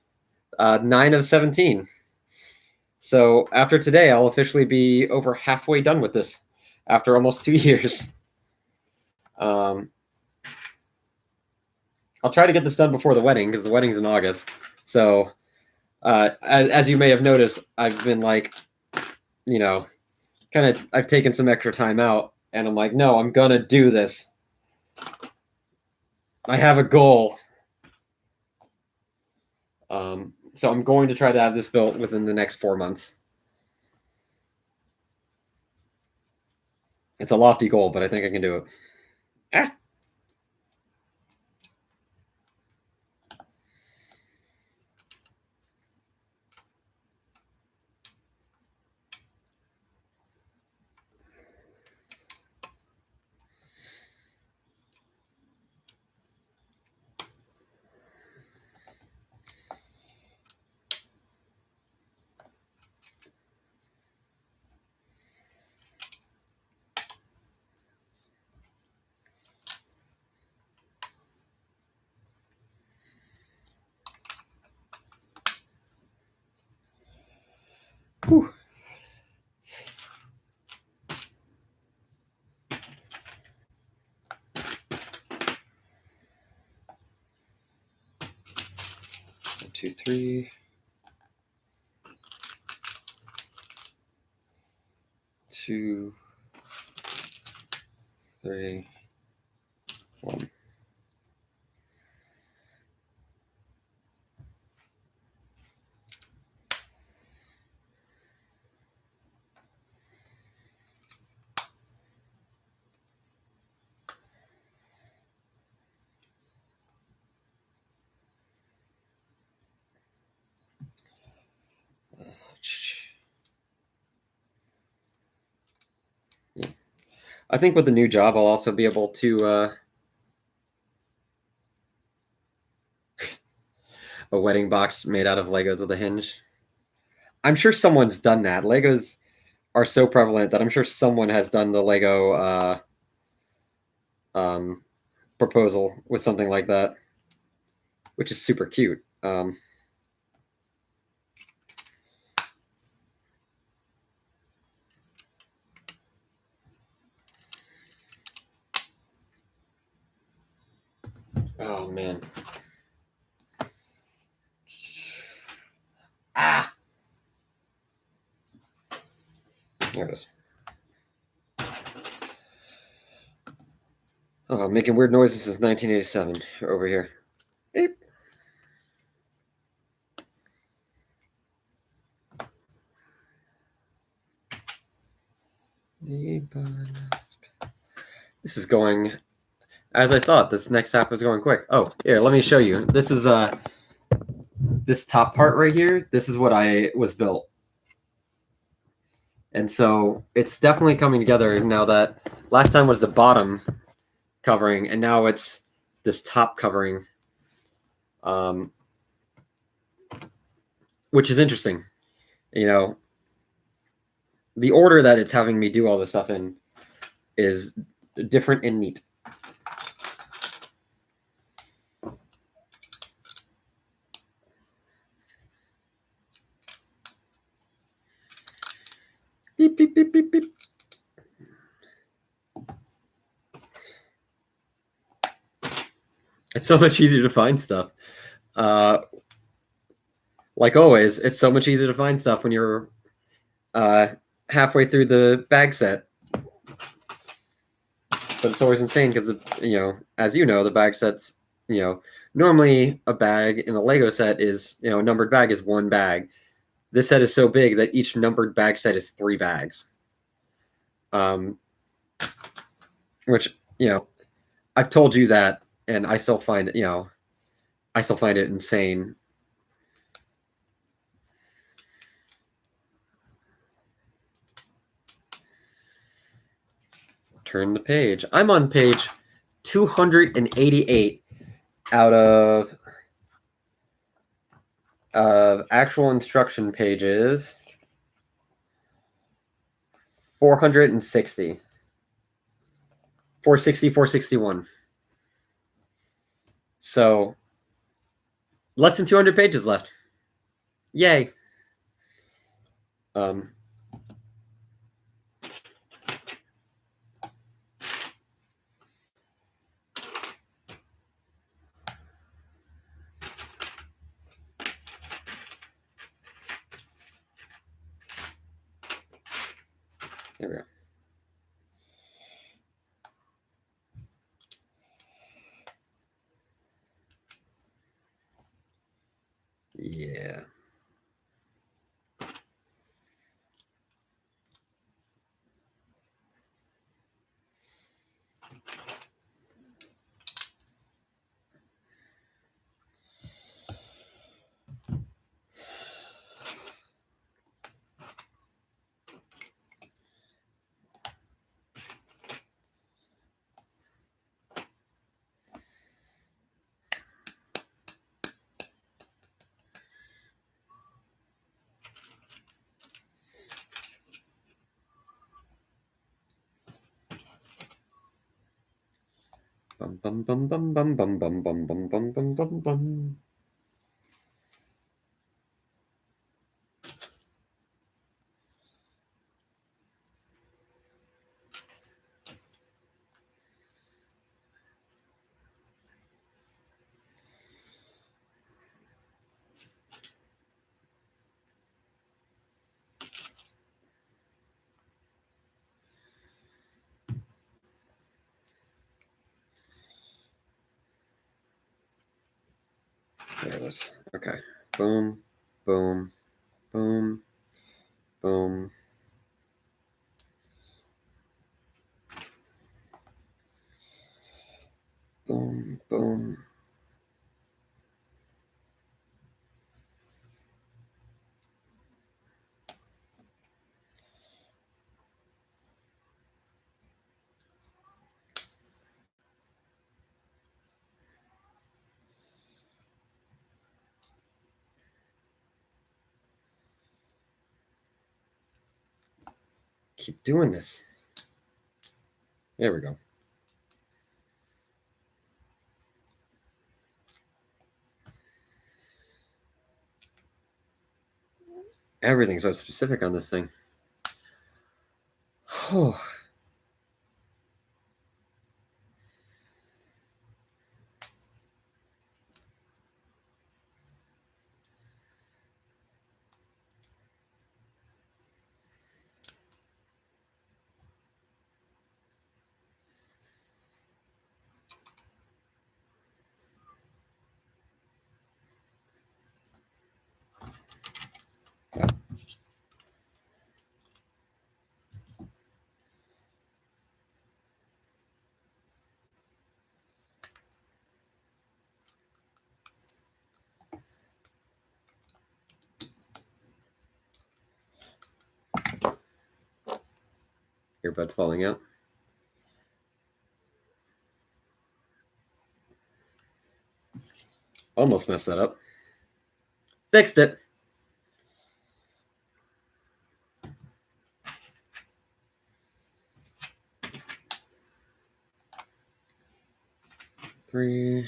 9 of 17. So after today, I'll officially be over halfway done with this after almost 2 years. I'll try to get this done before the wedding because the wedding's in August. So as you may have noticed, I've been I've taken some extra time out, and I'm like, no, I'm gonna do this. I have a goal. So I'm going to try to have this built within the next 4 months. It's a lofty goal, but I think I can do it. Ah. Whew. One, two, three. 2, 3, 1. I think with the new job, I'll also be able to a wedding box made out of Legos with a hinge. I'm sure someone's done that. Legos are so prevalent that I'm sure someone has done the Lego um, proposal with something like that, which is super cute. Oh man. Ah, there it is. Oh, making weird noises since 1987 over here. Beep. This is going as I thought. This next half was going quick. Oh, here, let me show you. This is this top part right here. This is what I was built. And so it's definitely coming together now that last time was the bottom covering, and now it's this top covering, which is interesting. You know, the order that it's having me do all this stuff in is different and neat. Beep, beep, beep, beep, beep. It's so much easier to find stuff. Like always, it's so much easier to find stuff when you're halfway through the bag set. But it's always insane because, as you know, the bag sets, normally a bag in a Lego set is, a numbered bag is one bag. This set is so big that each numbered bag set is 3 bags. Which, I've told you that, and I still find, I still find it insane. Turn the page. I'm on page 288 out of actual instruction pages 460. 460, 461. So less than 200 pages left. Yay. There we go. Yeah. Bum bum bum bum bum bum bum bum bum bum bum bum bum. There it is. Okay. Boom, boom, boom, boom. Boom, boom. Keep doing this. There we go. Everything's so specific on this thing. Oh. Earbuds falling out. Almost messed that up. Fixed it. Three.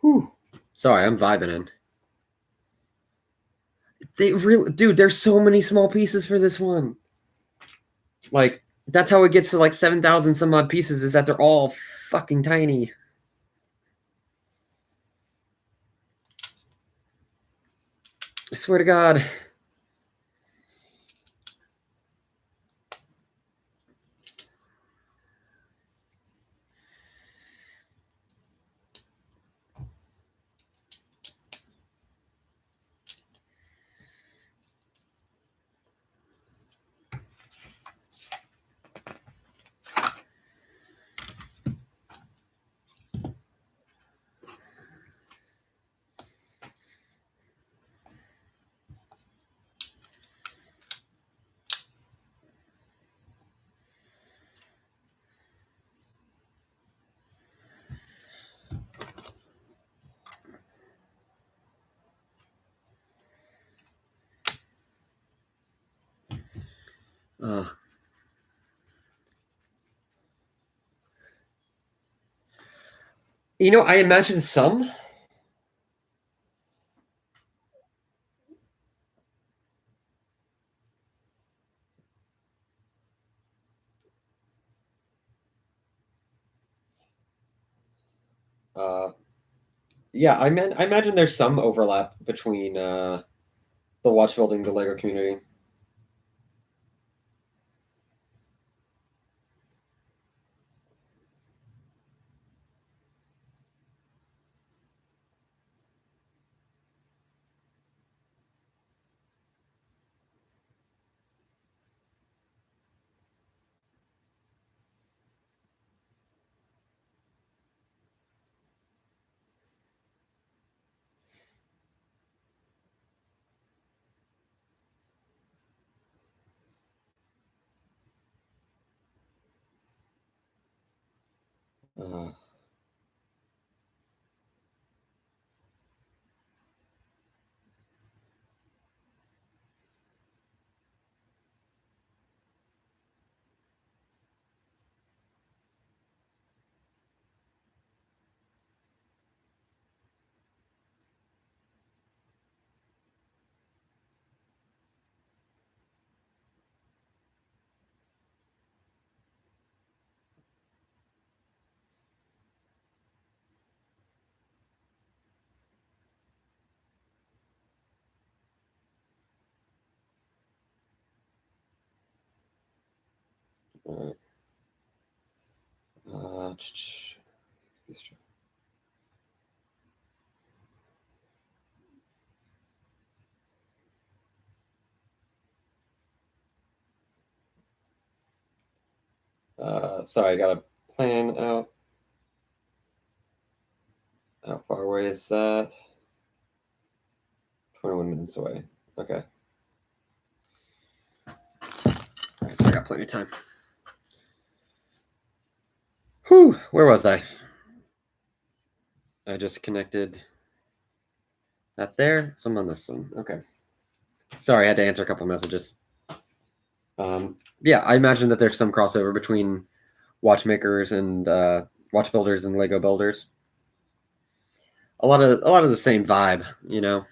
Whew. Sorry, I'm vibing in. They really, dude, there's so many small pieces for this one. Like, that's how it gets to like 7,000 some odd pieces, is that they're all fucking tiny. I swear to God. You know, I imagine some. Yeah, I imagine there's some overlap between the watch building, the Lego community. Uh, All right. Sorry, I got a plan out. How far away is that? 21 minutes away. Okay. All right, so I got plenty of time. Whew, where was I? I just connected that there. So I'm on this one. Okay. Sorry, I had to answer a couple messages. Yeah, I imagine that there's some crossover between watchmakers and watch builders and Lego builders. A lot of the same vibe, you know.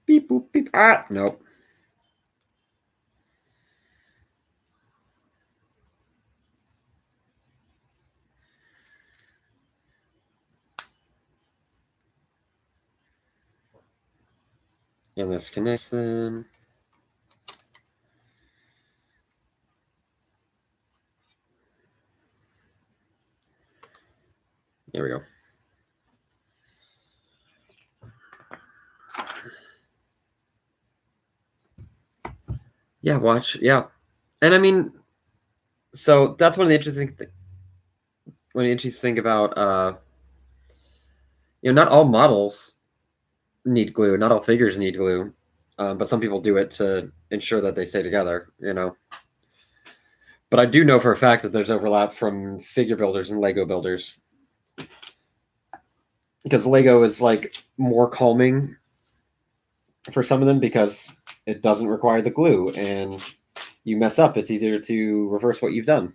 Beep boop beep. Ah, nope. And this connects them. There we go. Yeah, watch. Yeah, and I mean, so that's one of the interesting thing about not all models need glue, not all figures need glue, but some people do it to ensure that they stay together. But I do know for a fact that there's overlap from figure builders and Lego builders, because Lego is like more calming for some of them because it doesn't require the glue, and you mess up, it's easier to reverse what you've done.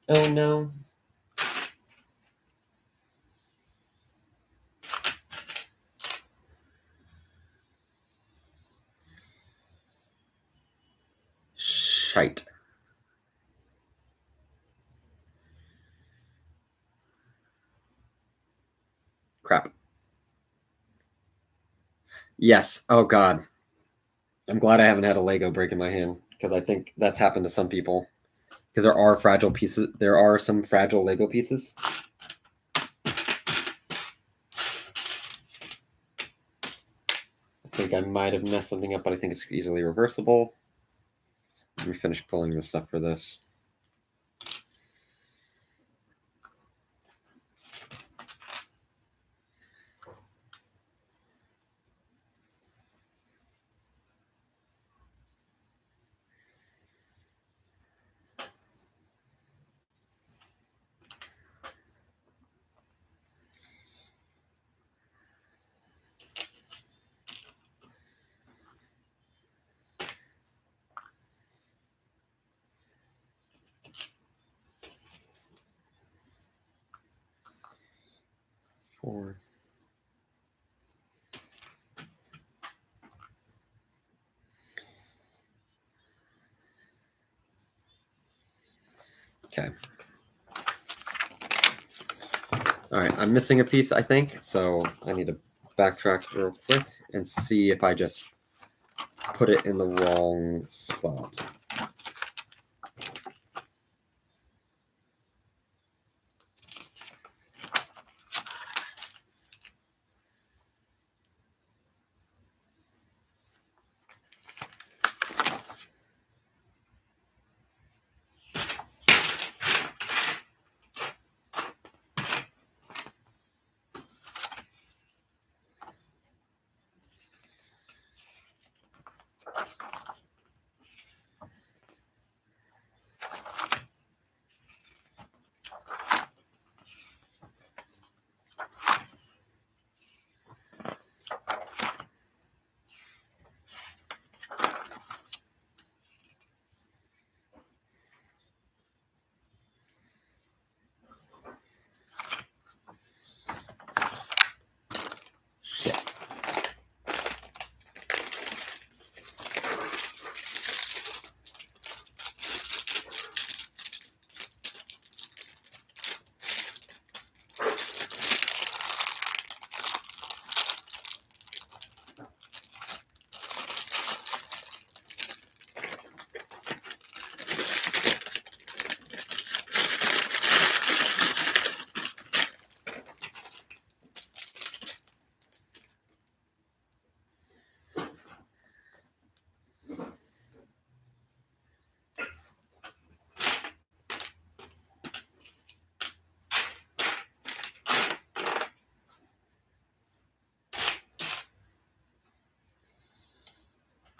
Oh no. Shite. Crap. Yes. Oh god. I'm glad I haven't had a Lego break in my hand, because I think that's happened to some people. Because there are fragile pieces. There are some fragile Lego pieces. I think I might have messed something up, but I think it's easily reversible. Let me finish pulling the stuff for this. Four. Okay. All right, I'm missing a piece, I think, so I need to backtrack real quick and see if I just put it in the wrong spot.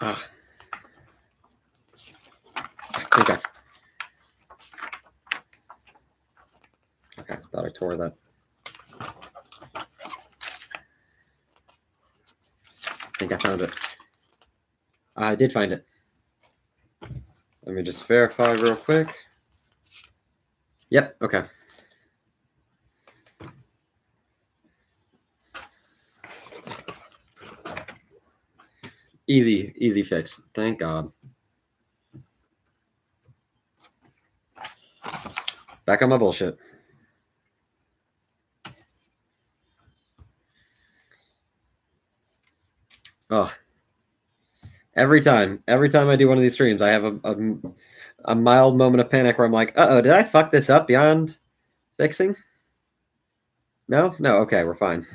Ah. I think I... Okay, thought I tore that. I think I found it. I did find it. Let me just verify real quick. Yep, okay. Easy fix. Thank God. Back on my bullshit. Oh. Every time I do one of these streams, I have a mild moment of panic where I'm like, uh-oh, did I fuck this up beyond fixing? No? No, okay, we're fine.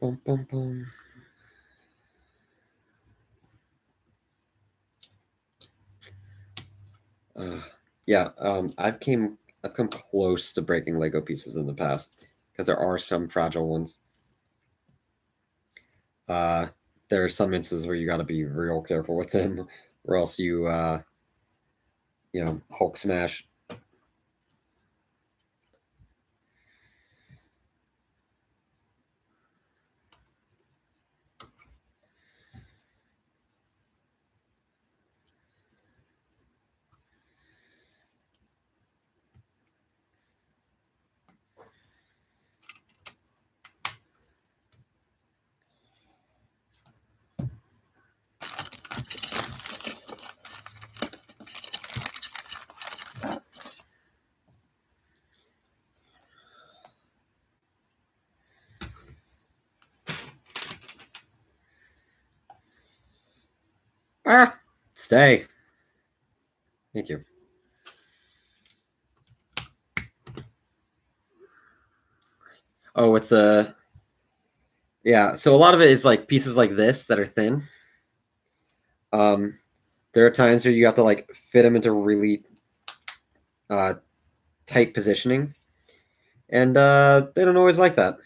Boom, boom, boom. Yeah, I've come close to breaking Lego pieces in the past because there are some fragile ones. There are some instances where you got to be real careful with them, or else you Hulk smash. Ah, stay. Thank you. Oh, it's yeah. So a lot of it is like pieces like this that are thin. There are times where you have to like fit them into really tight positioning, and they don't always like that.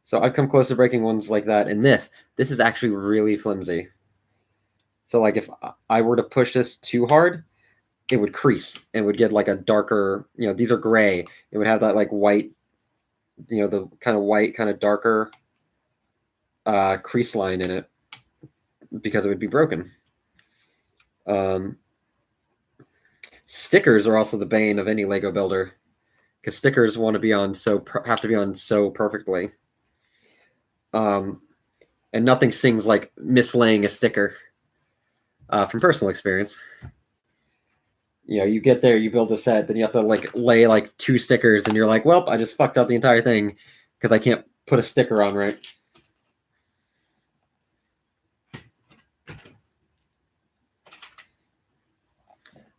So I've come close to breaking ones like that. And this is actually really flimsy. So like if I were to push this too hard, it would crease and would get like a darker, these are gray. It would have that like white, the kind of white, kind of darker crease line in it because it would be broken. Stickers are also the bane of any Lego builder because stickers want to be on have to be on so perfectly. And nothing sings like mislaying a sticker from personal experience. You get there, you build a set, then you have to like lay like 2 stickers, and you're like, well, I just fucked up the entire thing because I can't put a sticker on right.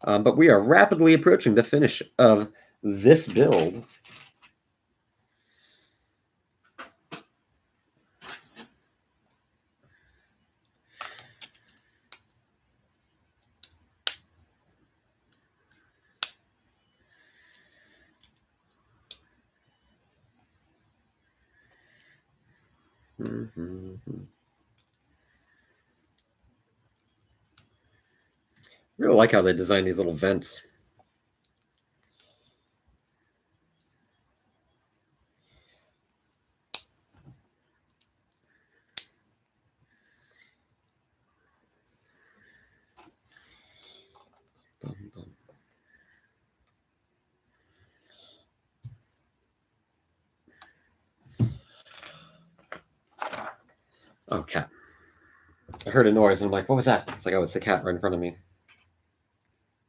But we are rapidly approaching the finish of this build. I really like how they design these little vents. Oh, cat. I heard a noise, and I'm like, what was that? It's like, oh, it's the cat right in front of me.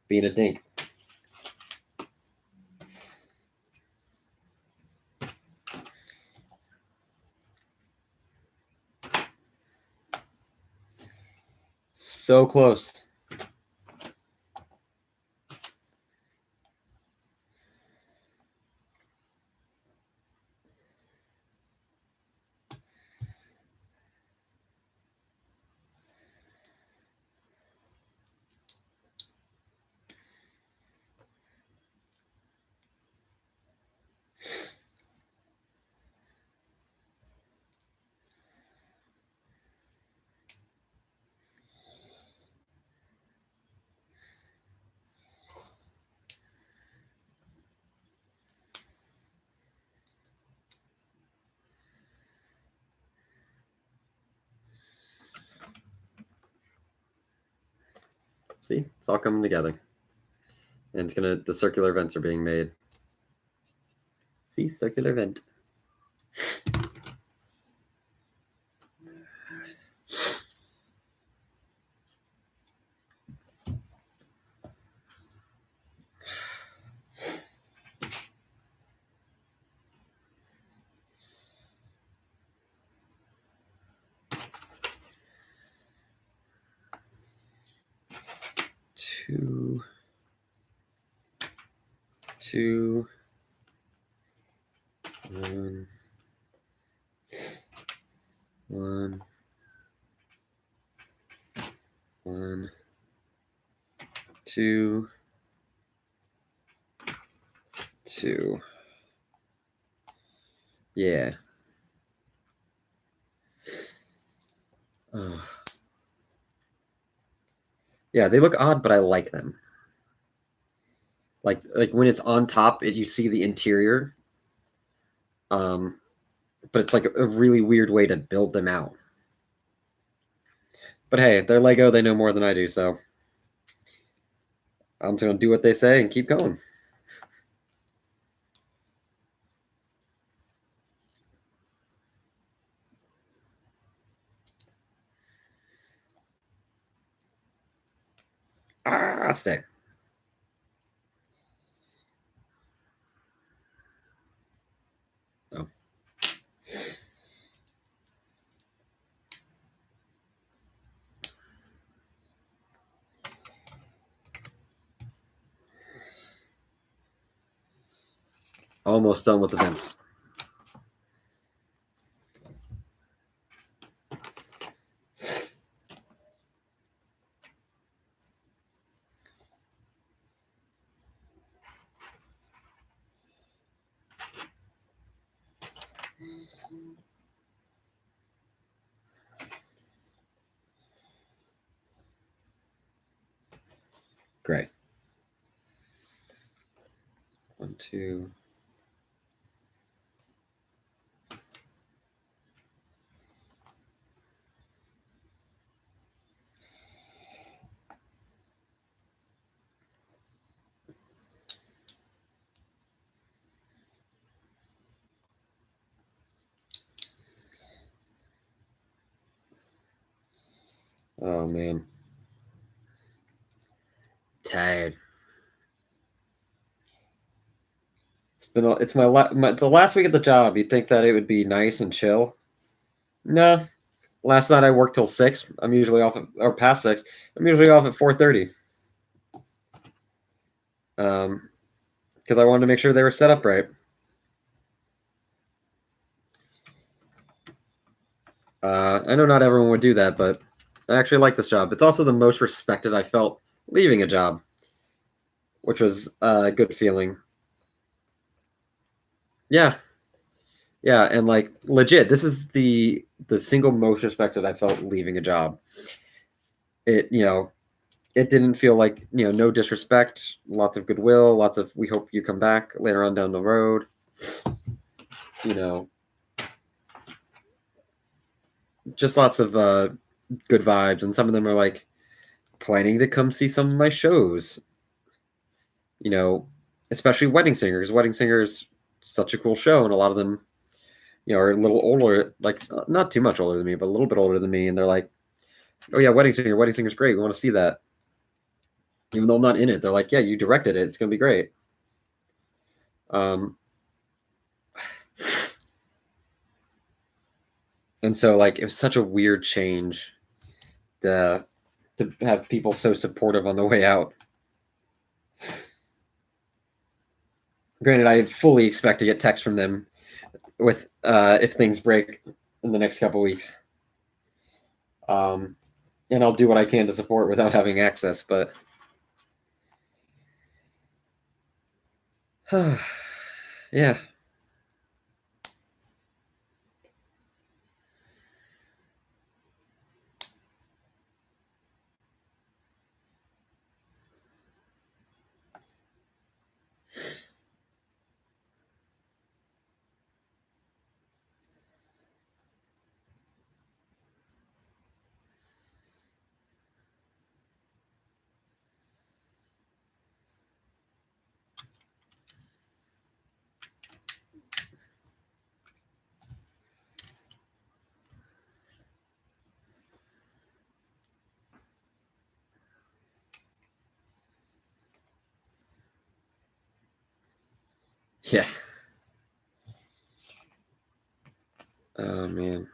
Being a dink. so close. See, it's all coming together. And the circular vents are being made. See, circular vent. Two, one, two. Yeah. Yeah, they look odd, but I like them. Like when it's on top, you see the interior. But it's like a really weird way to build them out. But hey, they're Lego. They know more than I do, so I'm just gonna do what they say and keep going. Stay. Oh. Almost done with the vents. Great. 1, 2. Oh man. Tired. It's the last week at the job. You'd think that it would be nice and chill. No. Last night I worked till 6. I'm usually off or past 6. I'm usually off at 4:30. Because I wanted to make sure they were set up right. I know not everyone would do that, but I actually like this job. It's also the most respected I felt leaving a job, which was a good feeling. Yeah. Yeah, and like legit, this is the single most respected I felt leaving a job. It didn't feel like, no disrespect, lots of goodwill, lots of we hope you come back later on down the road. Just lots of good vibes, and some of them are like planning to come see some of my shows. Especially Wedding Singer, because Wedding Singer is such a cool show, and a lot of them, are a little older, like not too much older than me, but a little bit older than me, and they're like, "Oh yeah, Wedding Singer's great. We want to see that." Even though I'm not in it, they're like, "Yeah, you directed it. It's gonna be great." And so like it was such a weird change. to have people so supportive on the way out. Granted, I fully expect to get text from them with if things break in the next couple weeks. And I'll do what I can to support without having access, but yeah. Yeah. Oh man.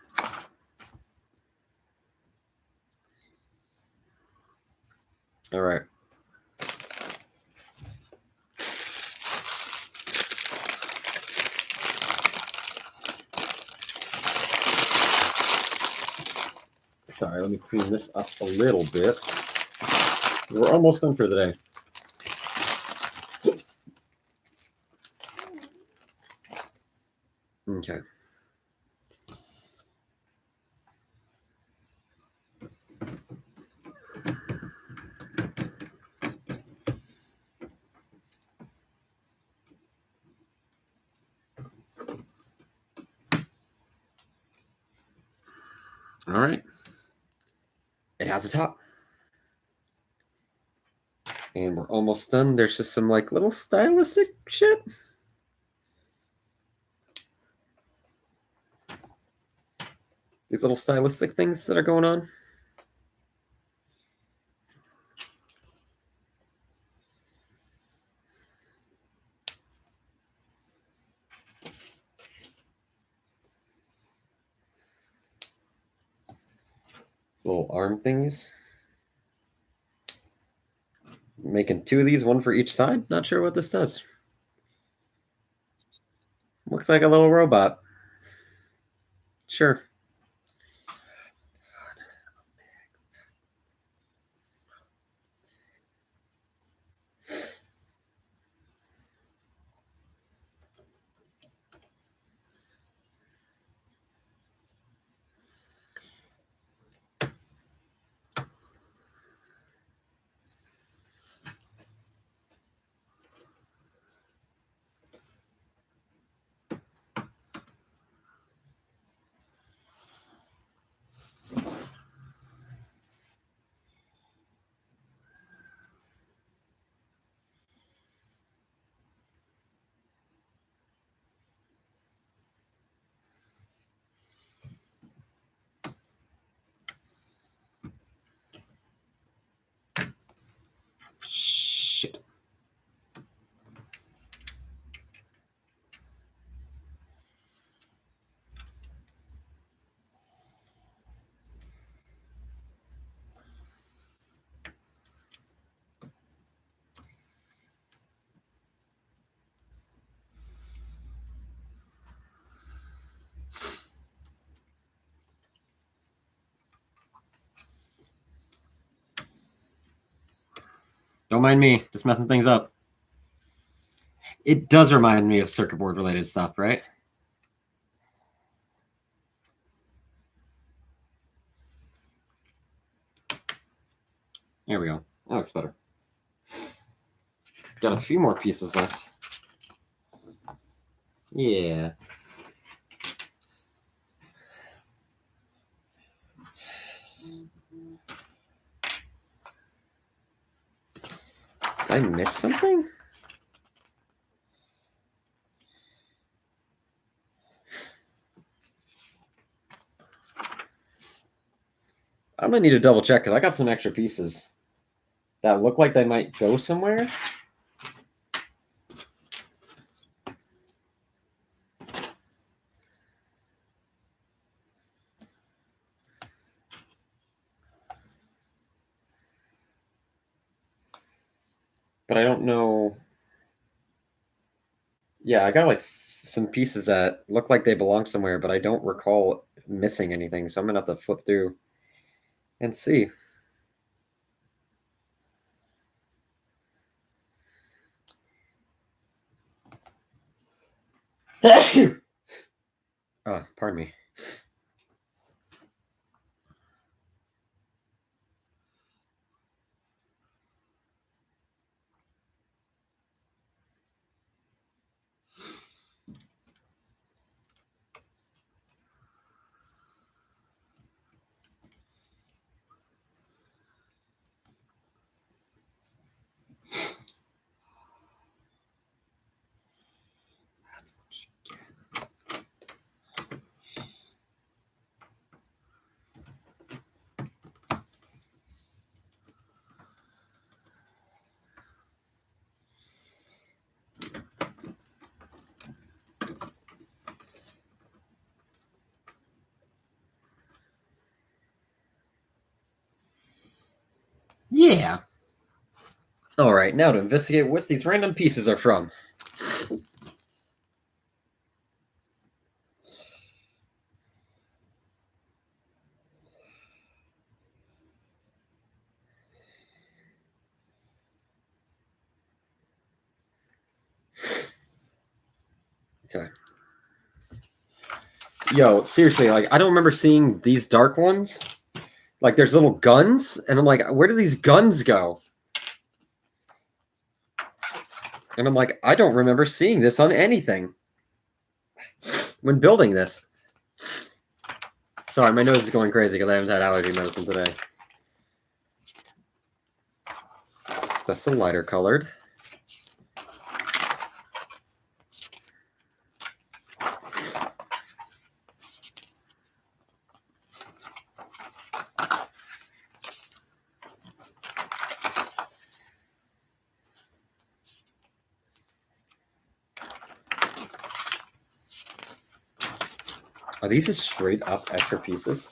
All right. Sorry, let me clean this up a little bit. We're almost done for the day. Okay. All right. It has a top. And we're almost done. There's just some like little stylistic shit. These little stylistic things that are going on. These little arm thingies. Making two of these, one for each side. Not sure what this does. Looks like a little robot. Sure. Shit. Don't mind me, just messing things up. It does remind me of circuit board related stuff, right? There we go. That looks better. Got a few more pieces left. Yeah. Did I miss something? I'm gonna need to double check because I got some extra pieces that look like they might go somewhere. but I don't know. Yeah, I got like some pieces that look like they belong somewhere, but I don't recall missing anything. So I'm gonna have to flip through and see. Oh, pardon me. Yeah. All right, now to investigate what these random pieces are from. Okay. Yo, seriously, like I don't remember seeing these dark ones. Like there's little guns, and I'm like, where do these guns go? And I'm like, I don't remember seeing this on anything when building this. Sorry, my nose is going crazy because I haven't had allergy medicine today. That's the lighter colored. Are these just straight up extra pieces?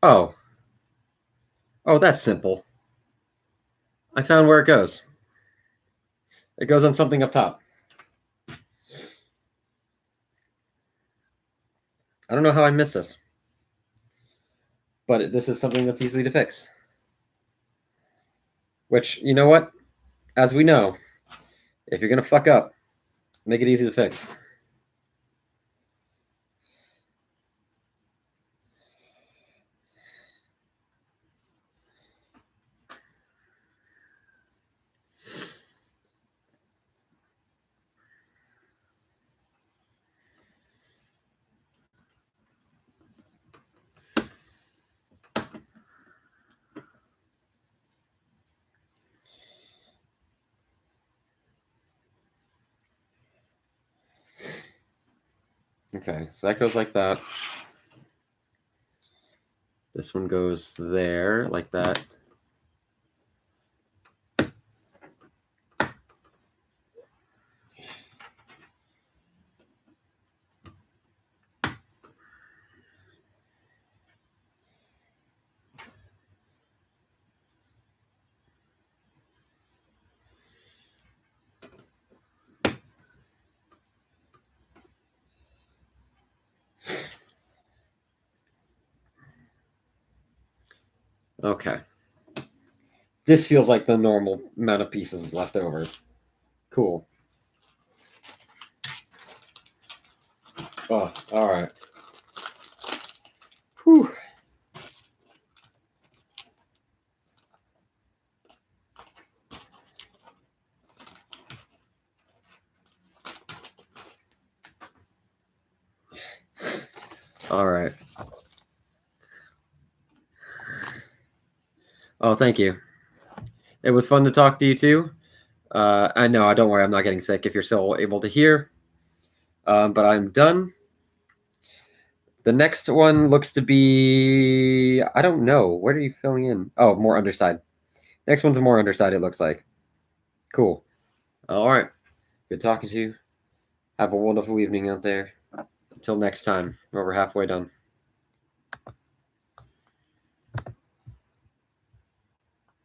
Oh. Oh, that's simple. I found where it goes. It goes on something up top. I don't know how I missed this. But this is something that's easy to fix. Which, you know what? As we know, if you're going to fuck up, make it easy to fix. Okay, so that goes like that. This one goes there, like that. Okay. This feels like the normal amount of pieces left over. Cool. Oh, all right. Whew. All right. Oh, thank you. It was fun to talk to you too. I know. Don't worry. I'm not getting sick if you're still able to hear. But I'm done. The next one looks to be, I don't know. What are you filling in? Oh, more underside. Next one's more underside, it looks like. Cool. All right. Good talking to you. Have a wonderful evening out there. Until next time. We're over halfway done.